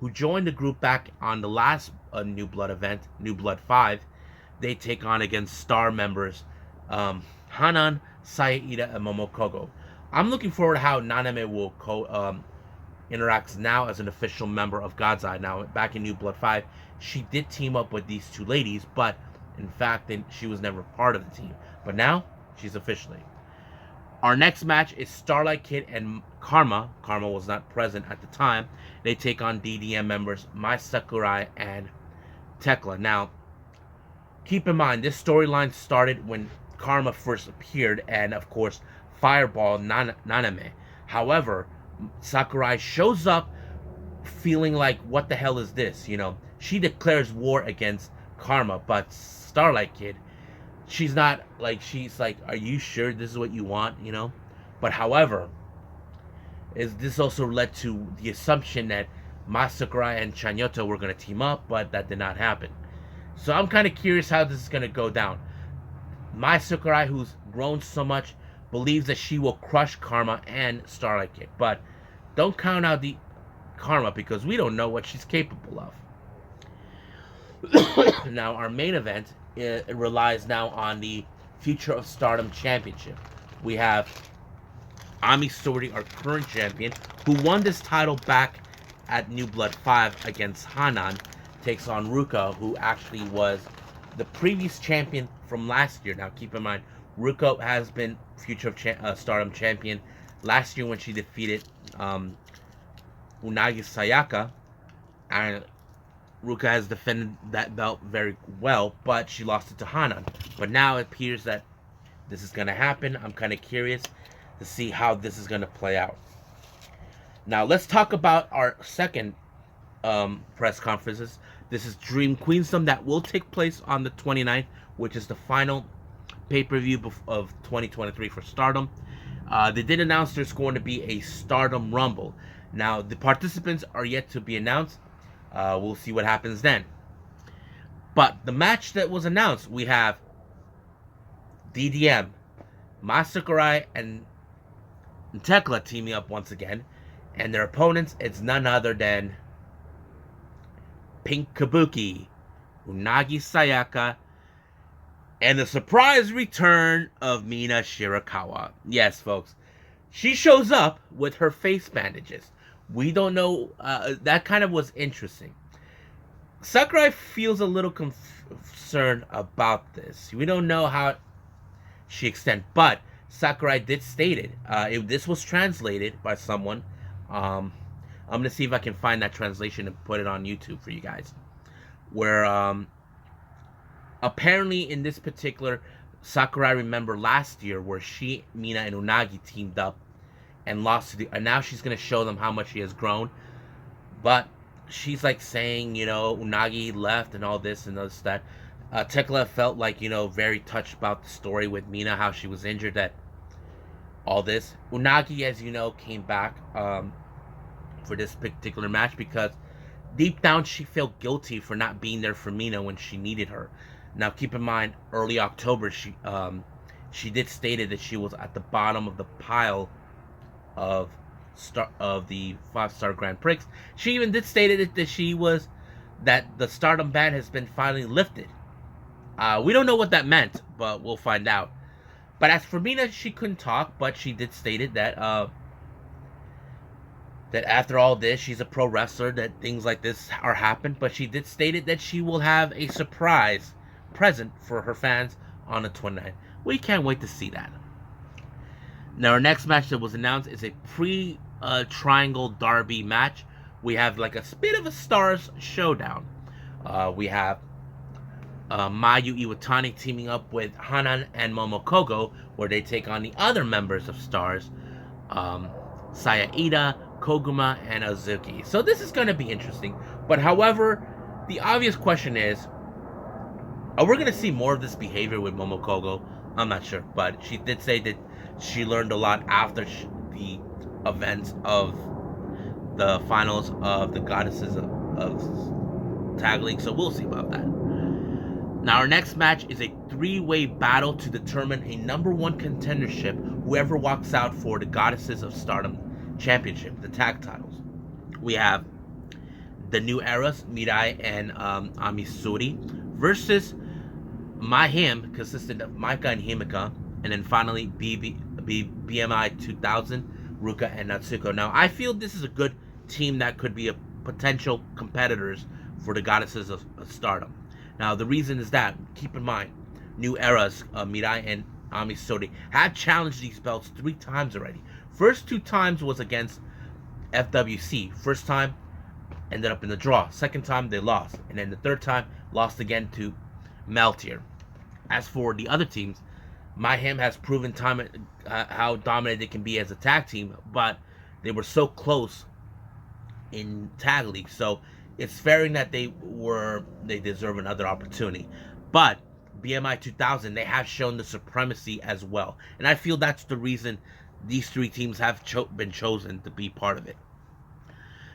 who joined the group back on the last New Blood event, New Blood 5. They take on against star members Hanan, Sayaida, and Momokogo. I'm looking forward to how Naname will interacts now as an official member of God's Eye. Now, back in New Blood 5, she did team up with these 2 ladies, but in fact, she was never part of the team. But now, she's officially. Our next match is Starlight Kid and Karma. Karma was not present at the time. They take on DDM members Mai Sakurai and Tekla. Now, keep in mind, this storyline started when Karma first appeared, and of course, Fireball Naname. However, Sakurai shows up feeling like, what the hell is this? She declares war against Karma, but Starlight Kid, she's like, are you sure this is what you want? But however, this also led to the assumption that Masakurai and Chanyoto were going to team up, but that did not happen. So I'm kind of curious how this is going to go down. Masakurai, who's grown so much, believes that she will crush Karma and Starlight Kid, but don't count out the Karma because we don't know what she's capable of. Now, our main event, it relies now on the Future of Stardom Championship. We have Ami Sourei, our current champion, who won this title back at New Blood 5 against Hanan, takes on Ruka, who actually was the previous champion from last year. Now, keep in mind, Ruka has been Future of Stardom champion last year when she defeated Unagi Sayaka, and Ruka has defended that belt very well, but she lost it to Hanan. But now it appears that this is going to happen. I'm kind of curious to see how this is going to play out. Now, let's talk about our second press conferences. This is Dream Queendom that will take place on the 29th, which is the final pay-per-view of 2023 for Stardom. They did announce there's going to be a Stardom Rumble. Now, the participants are yet to be announced. We'll see what happens then. But the match that was announced, we have DDM, Masakurai, and Tekla teaming up once again. And their opponents, it's none other than Pink Kabuki, Unagi Sayaka, and the surprise return of Mina Shirakawa. Yes, folks. She shows up with her face bandages. We don't know. That kind of was interesting. Sakurai feels a little concerned about this. We don't know how she extend, but Sakurai did state it. This was translated by someone. I'm gonna see if I can find that translation and put it on YouTube for you guys. Where apparently in this particular Sakurai, remember last year where she, Mina, and Unagi teamed up and lost to the, and now she's gonna show them how much she has grown. But she's like saying, Unagi left and all this and this that. Tekla felt like, very touched about the story with Mina, how she was injured, that all this. Unagi, as you know, came back for this particular match because deep down she felt guilty for not being there for Mina when she needed her. Now, keep in mind, early October, she did stated that she was at the bottom of the pile of the 5-star Grand Prix. She even did stated that the Stardom ban has been finally lifted. We don't know what that meant, but we'll find out. But as for Mina, she couldn't talk, but she did stated that that after all this, she's a pro wrestler, that things like this are happened. But she did stated that she will have a surprise present for her fans on the 29th. We can't wait to see that. Now, our next match that was announced is a pre-triangle derby match. We have like a bit of a Stars showdown. We have Mayu Iwatani teaming up with Hanan and Momokogo, where they take on the other members of Stars, Saya Ida, Koguma, and Azuki. So this is going to be interesting. But however, the obvious question is, are we going to see more of this behavior with Momokogo? I'm not sure, but she did say that she learned a lot after the events of the finals of the Goddesses of Tag League, so we'll see about that. Now, our next match is a 3-way battle to determine a #1 contendership, whoever walks out for the Goddesses of Stardom Championship, the tag titles. We have the New Eras, Mirai and Amisuri, versus Mayhem, consistent of Maika and Himeka, and then finally BMI 2000, Ruka and Natsuko. Now, I feel this is a good team that could be a potential competitors for the Goddesses of Stardom. Now, the reason is that, keep in mind, New Eras, Mirai and Amisuri, have challenged these belts 3 times already. First 2 times was against FWC. First time, ended up in the draw. Second time, they lost. And then the third time, lost again to Meltier. As for the other teams, Mayhem has proven time how dominant they can be as a tag team, but they were so close in tag league, so it's fairing that they deserve another opportunity. But BMI 2000, they have shown the supremacy as well, and I feel that's the reason these 3 teams have been chosen to be part of it.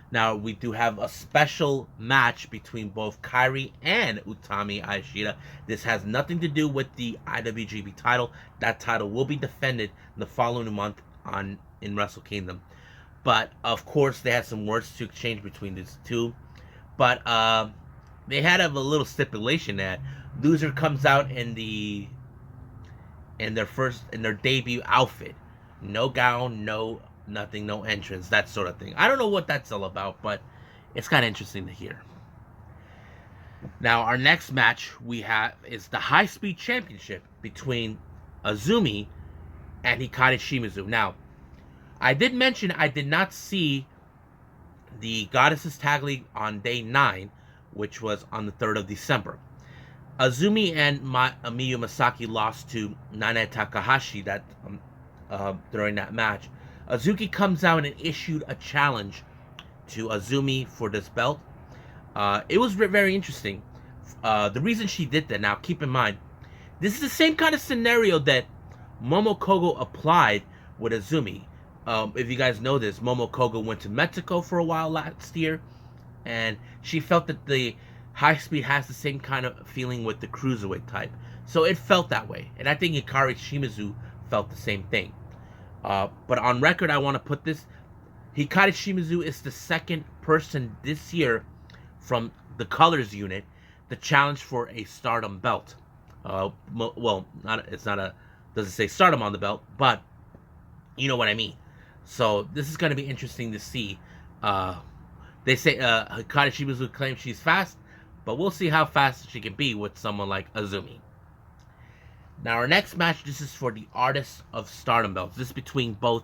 Now, we do have a special match between both Kairi and Utami Aishida. This has nothing to do with the IWGP title. That title will be defended the following month in Wrestle Kingdom. But, of course, they had some words to exchange between these two. But they had a little stipulation that loser comes out in their debut outfit. No gown, no nothing, no entrance, that sort of thing. I don't know what that's all about, but it's kind of interesting to hear. Now, our next match we have is the High Speed Championship between Azumi and Hikari Shimizu. Now, I did mention I did not see the Goddesses Tag League on day 9, which was on the 3rd of December. Azumi and Miyu Masaki lost to Nana Takahashi during that match. Azuki comes out and issued a challenge to Azumi for this belt. It was very interesting. The reason she did that, now keep in mind, this is the same kind of scenario that Momokogo applied with Azumi. If you guys know this, Momokogo went to Mexico for a while last year, and she felt that the High Speed has the same kind of feeling with the Cruiserweight type. So it felt that way. And I think Hikari Shimizu felt the same thing. But on record, I want to put this. Hikari Shimizu is the second person this year from the Colors unit to challenge for a Stardom belt. Well, doesn't say Stardom on the belt, but you know what I mean. So this is going to be interesting to see. They say Hikaru Shibuzu claims she's fast, but we'll see how fast she can be with someone like Azumi. Now our next match, this is for the Artists of Stardom belts. This is between both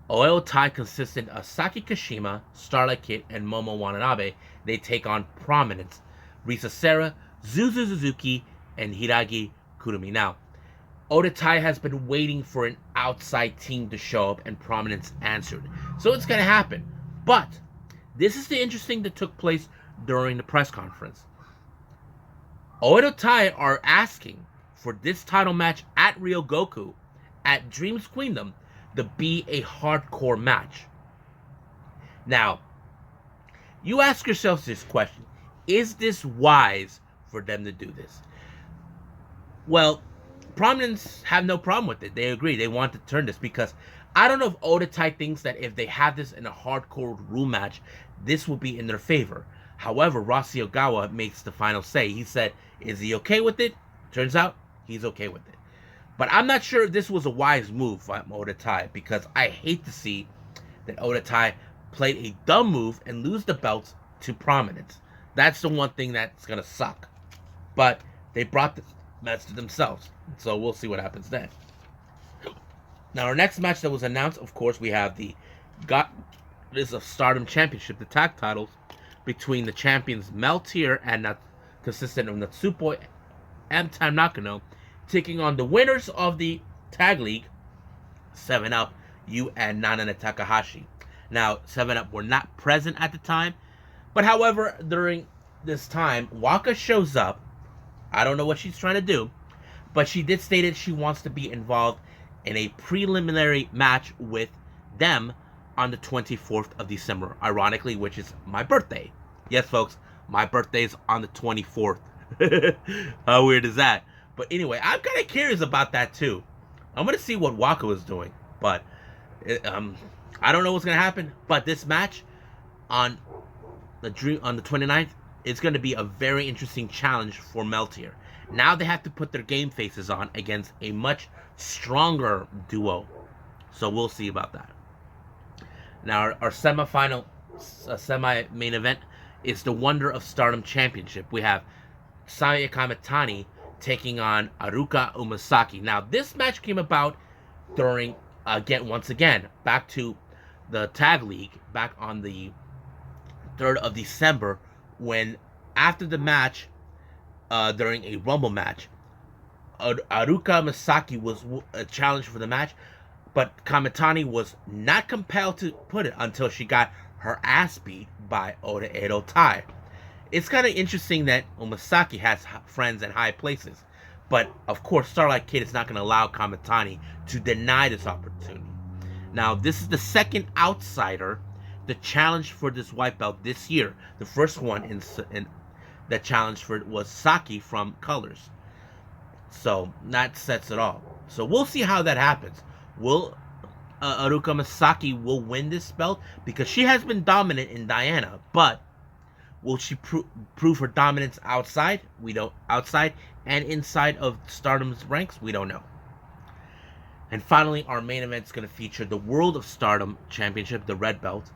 Oedo Tai consistent of Saki Kashima, Starlight Kid, and Momo Watanabe. They take on Prominence, Risa Sera, Zuzu Suzuki, and Hiragi Kurumi. Now, Oedo Tai has been waiting for an outside team to show up, and Prominence answered. So it's going to happen. But this is the interesting that took place during the press conference. Oedo Tai are asking for this title match at Ryogoku at Dream Queendom to be a hardcore match. Now, you ask yourselves this question: is this wise for them to do this? Well, Prominence have no problem with it. They agree. They want to turn this because I don't know if Oedo Tai thinks that if they have this in a hardcore rule match, this will be in their favor. However, Rossi Ogawa makes the final say. He said, is he okay with it? Turns out, he's okay with it. But I'm not sure if this was a wise move from Oedo Tai, because I hate to see that Oedo Tai played a dumb move and lose the belts to Prominence. That's the one thing that's going to suck. But they brought the match to themselves. So we'll see what happens then. Now, our next match that was announced, of course, we have the Stardom Championship, the tag titles, between the champions Meltier and consistent of Natsupoi and Tam Nakano, taking on the winners of the tag league, 7-Up, Yu and Nana Takahashi. Now, 7-Up were not present at the time, but however, during this time, Waka shows up. I don't know what she's trying to do, but she did state that she wants to be involved in a preliminary match with them on the 24th of December, ironically, which is my birthday. Yes, folks, my birthday is on the 24th. How weird is that? But anyway, I'm kind of curious about that too. I'm going to see what Waka was doing, but I don't know what's going to happen. But this match on the 29th is going to be a very interesting challenge for Meltier. Now they have to put their game faces on against a much stronger duo. So we'll see about that. Now our semi-main event is the Wonder of Stardom Championship. We have Saya Kamitani taking on Aruka Umasaki. Now this match came about during, once again, back to the tag league, back on the 3rd of December, when after the match, during a Rumble match, Aruka Umasaki was a challenge for the match, but Kamitani was not compelled to put it until she got her ass beat by Oedo Tai. It's kind of interesting that Umasaki has friends in high places, but of course Starlight Kid is not going to allow Kamitani to deny this opportunity. Now, this is the second outsider the challenge for this white belt this year. The first one in that challenge for it was Saki from Colors. So that sets it all. So we'll see how that happens. Will Aruka Umasaki will win this belt because she has been dominant in Diana, but will she prove her dominance outside? We don't. Outside and inside of Stardom's ranks, we don't know. And finally, our main event is going to feature the World of Stardom Championship, the red belt.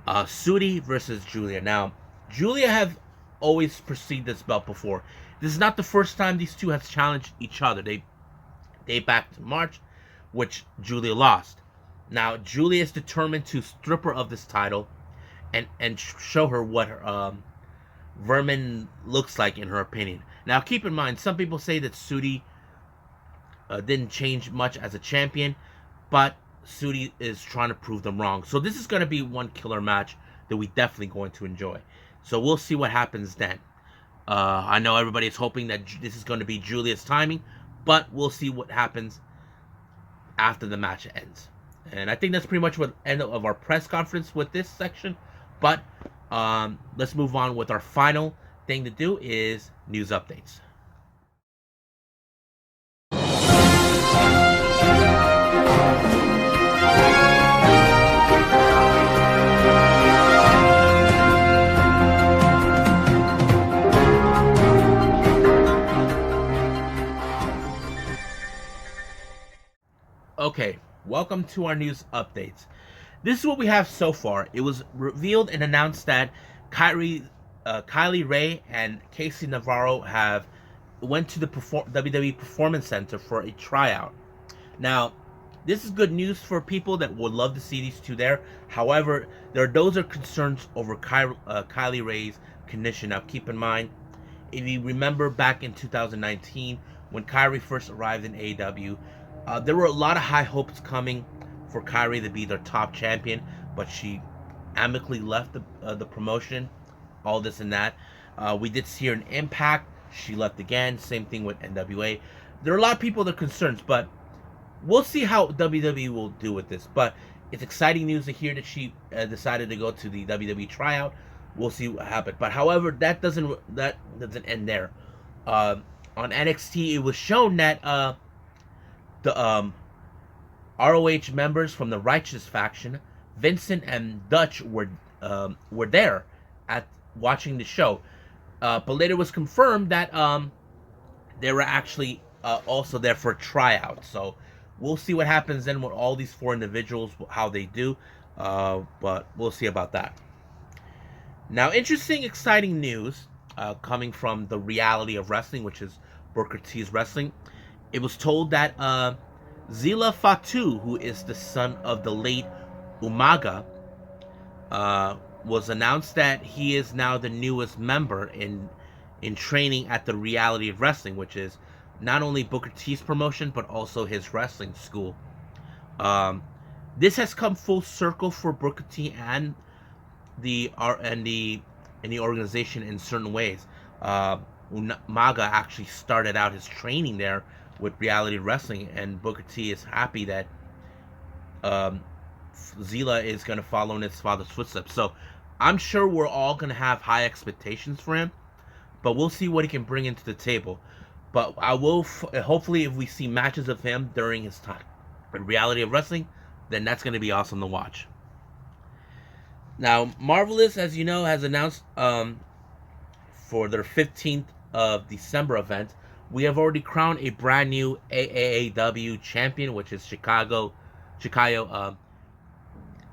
Sudi versus Julia. Now, Julia have always pursued this belt before. This is not the first time these two have challenged each other. They date back to March, which Julia lost. Now, Julia is determined to strip her of this title and show her what her Vermin looks like, in her opinion. Now, keep in mind, some people say that Sudi didn't change much as a champion, but Sudi is trying to prove them wrong. So this is going to be one killer match that we definitely going to enjoy. So we'll see what happens then. I know everybody is hoping that this is going to be Julia's timing, but we'll see what happens after the match ends. And I think that's pretty much what end of our press conference with this section. But let's move on with our final thing to do is news updates. Okay, Welcome to our news updates. This is what we have so far. It was revealed and announced that Kylie Ray and Casey Navarro have went to the WWE Performance Center for a tryout. Now, this is good news for people that would love to see these two there. However, those are concerns over Kylie Ray's condition. Now, keep in mind, if you remember back in 2019 when Kyrie first arrived in AEW, there were a lot of high hopes coming for Kyrie to be their top champion, but she amicably left the promotion, all this and that. We did see her in Impact. She left again. Same thing with NWA. There are a lot of people that are concerned, but we'll see how WWE will do with this. But it's exciting news to hear that she decided to go to the WWE tryout. We'll see what happens. But however, that doesn't end there. On NXT, it was shown that the ROH members from the Righteous faction, Vincent and Dutch, were there at watching the show. But later was confirmed that they were actually also there for a tryout. So we'll see what happens then with all these four individuals, how they do. But we'll see about that. Now, interesting, exciting news coming from the reality of wrestling, which is Booker T's wrestling. It was told that Zila Fatu, who is the son of the late Umaga, was announced that he is now the newest member in training at the Reality of Wrestling, which is not only Booker T's promotion but also his wrestling school. This has come full circle for Booker T and the organization in certain ways. Umaga actually started out his training there with Reality Wrestling, and Booker T is happy that Zila is going to follow in his father's footsteps. So I'm sure we're all going to have high expectations for him, but we'll see what he can bring into the table. But I will, hopefully, if we see matches of him during his time in Reality of Wrestling, then that's going to be awesome to watch. Now, Marvelous, as you know, has announced for their 15th of December event, we have already crowned a brand new AAAW champion, which is Chikayo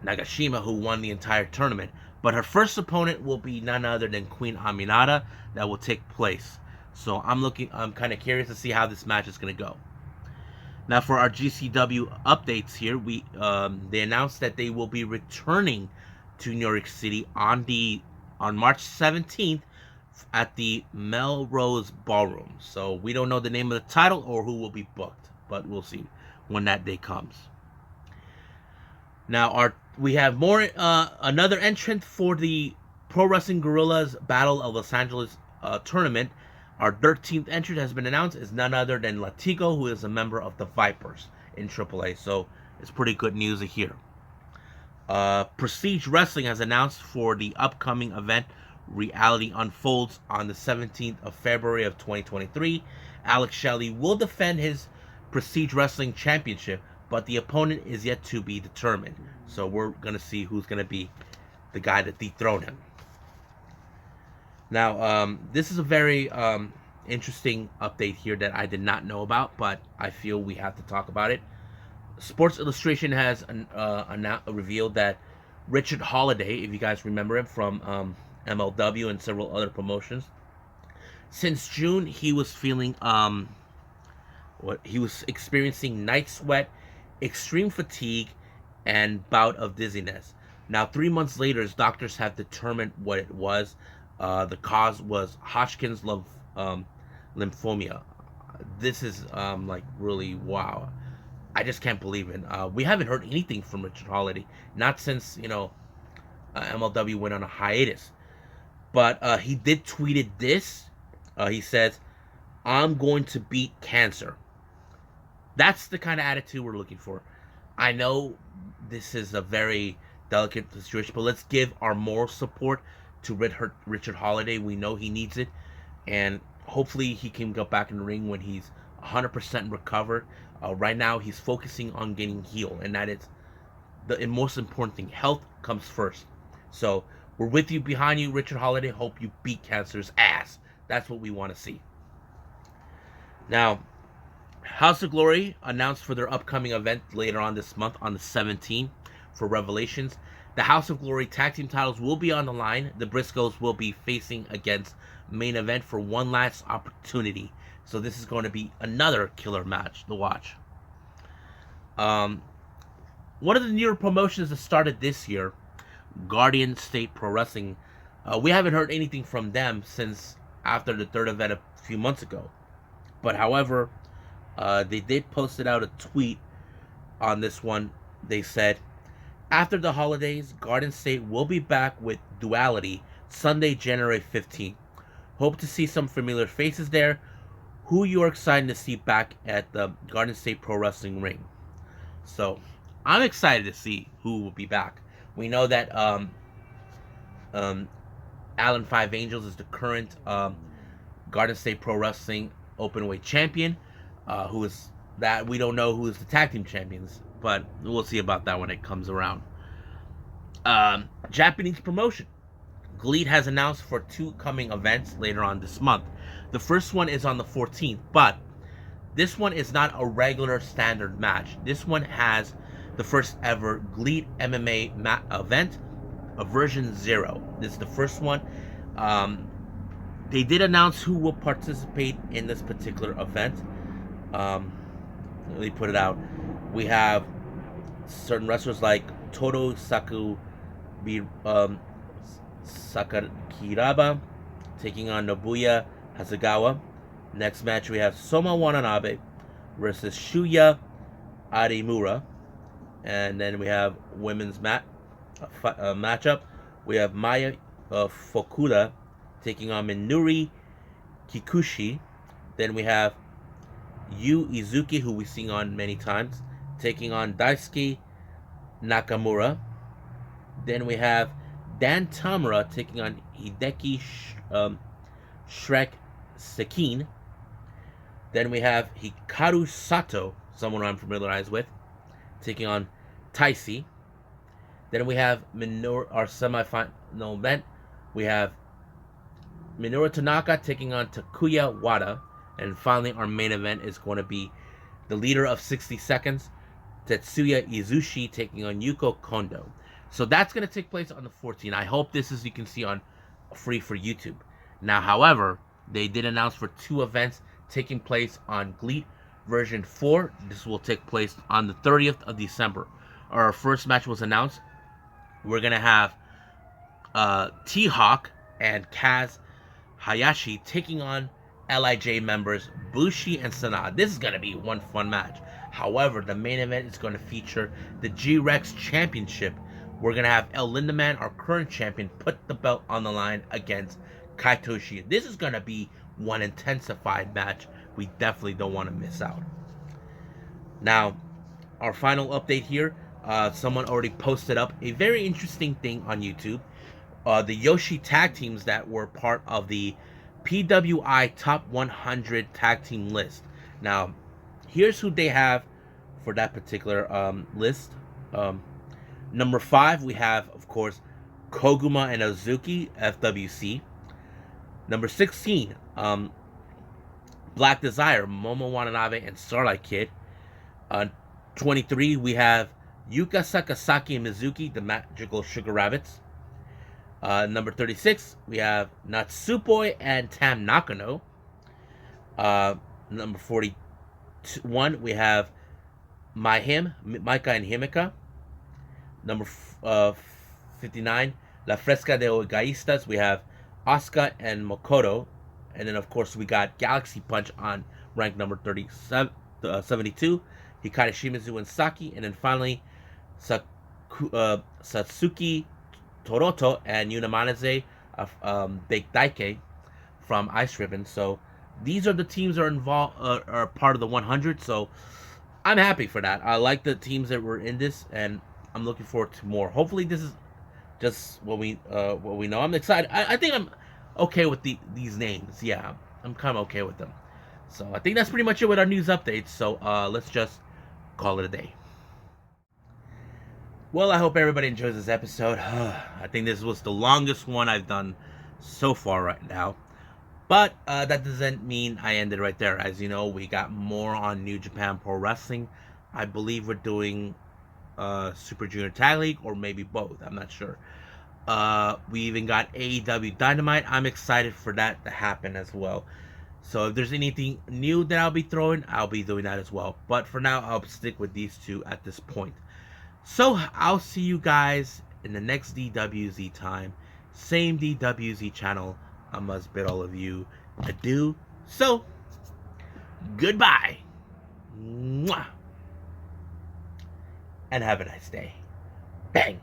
Nagashima, who won the entire tournament. But her first opponent will be none other than Queen Aminata. That will take place. So I'm kind of curious to see how this match is going to go. Now, for our GCW updates here, they announced that they will be returning to New York City on March 17th at the Melrose Ballroom. So we don't know the name of the title or who will be booked, but we'll see when that day comes. Now we have another entrant for the Pro Wrestling Guerrillas Battle of Los Angeles tournament. Our 13th entrant has been announced is none other than Latigo, who is a member of the Vipers in AAA. So it's pretty good news to hear. Prestige Wrestling has announced for the upcoming event Reality Unfolds on the 17th of February of 2023. Alex Shelley will defend his Prestige Wrestling Championship, but the opponent is yet to be determined. So we're going to see who's going to be the guy that dethroned him. Now, this is a very interesting update here that I did not know about, but I feel we have to talk about it. Sports Illustration has revealed that Richard Holliday, if you guys remember him from MLW and several other promotions, since June he was feeling he was experiencing night sweat, extreme fatigue, and bout of dizziness. Now, 3 months later, his doctors have determined what it was. The cause was Hodgkin's lymphoma. This is like really wow. I just can't believe it. We haven't heard anything from Richard Holliday, not since MLW went on a hiatus. But he did tweeted this. He says, "I'm going to beat cancer." That's the kind of attitude we're looking for. I know this is a very delicate situation, but let's give our moral support to Richard Holliday. We know he needs it, and hopefully he can go back in the ring when he's 100% recovered. Right now, he's focusing on getting healed, and that is the most important thing. Health comes first. So we're with you, behind you, Richard Holliday. Hope you beat cancer's ass. That's what we want to see. Now, House of Glory announced for their upcoming event later on this month on the 17th for Revelations. The House of Glory tag team titles will be on the line. The Briscoes will be facing against main event for one last opportunity. So this is going to be another killer match to watch. One of the newer promotions that started this year, Guardian State Pro Wrestling. We haven't heard anything from them since after the third event a few months ago. But however, they did post out a tweet on this one. They said, after the holidays, Garden State will be back with Duality Sunday, January 15th. Hope to see some familiar faces there. Who you are excited to see back at the Garden State Pro Wrestling ring. So, I'm excited to see who will be back. We know that Alan Five Angels is the current Garden State Pro Wrestling Openweight Champion. Who is that? We don't know who is the tag team champions, but we'll see about that when it comes around. Japanese promotion. GLEAT has announced for two coming events later on this month. The first one is on the 14th, but this one is not a regular standard match. This one has the first ever GLEAT MMA event, a version 0. This is the first one. They did announce who will participate in this particular event. Let me put it out. We have certain wrestlers like Todo Sakakiraba taking on Nobuya Hasegawa. Next match we have Soma Watanabe versus Shuya Arimura. And then we have women's matchup. We have Maya Fukuda taking on Minori Kikuchi. Then we have Yu Izuki, who we've seen on many times, taking on Daisuke Nakamura. Then we have Dan Tamura taking on Hideki Shrek Sekin. Then we have Hikaru Sato, someone I'm familiarized with, taking on Taisi. Then we have our semifinal event. We have Minoru Tanaka taking on Takuya Wada. And finally, our main event is going to be the leader of 60 Seconds, Tetsuya Izushi, taking on Yuko Kondo. So that's going to take place on the 14th. I hope this is, you can see on free for YouTube. Now, however, they did announce for two events taking place on GLEAT version 4. This will take place on the 30th of December. Our first match was announced. We're going to have T-Hawk and Kaz Hayashi taking on LIJ members Bushi and Sanada. This is going to be one fun match. However, the main event is going to feature the G-Rex Championship. We're going to have El Lindaman, our current champion, put the belt on the line against Kaito Ishii. This is going to be one intensified match we definitely don't want to miss out. Now, our final update here. Someone already posted up a very interesting thing on YouTube. The Joshi Tag teams that were part of the PWI Top 100 Tag Team list. Now, here's who they have for that particular list. Number 5, we have, of course, Koguma and Ozuki, FWC. Number 16, Black Desire, Momo Watanabe and Starlight Kid. 23, we have Yuka Sakazaki and Mizuki, the Magical Sugar Rabbits. Number 36, we have Natsupoi and Tam Nakano. Number 41, we have Maika and Himeka. Number 59, La Fresca de Ogaistas, we have Asuka and Makoto. And then, of course, we got Galaxy Punch on rank number 72, Hikari Shimizu and Saki. And then finally, Satsuki Toroto and Yuna Manaze of Big Daike from Ice Ribbon. So these are the teams that are involved, are part of the 100. So I'm happy for that. I like the teams that were in this, and I'm looking forward to more. Hopefully, this is just what we know. I'm excited. I think I'm okay with these names. Yeah, I'm kind of okay with them. So I think that's pretty much it with our news updates. So let's just call it a day. Well, I hope everybody enjoys this episode. I think this was the longest one I've done so far right now. But that doesn't mean I ended right there. As you know, we got more on New Japan Pro Wrestling. I believe we're doing Super Junior Tag League, or maybe both. I'm not sure. We even got AEW Dynamite. I'm excited for that to happen as well. So if there's anything new that I'll be throwing, I'll be doing that as well. But for now, I'll stick with these two at this point. So I'll see you guys in the next DWZ time. Same DWZ channel. I must bid all of you adieu. So, goodbye. Mwah. And have a nice day. Bang.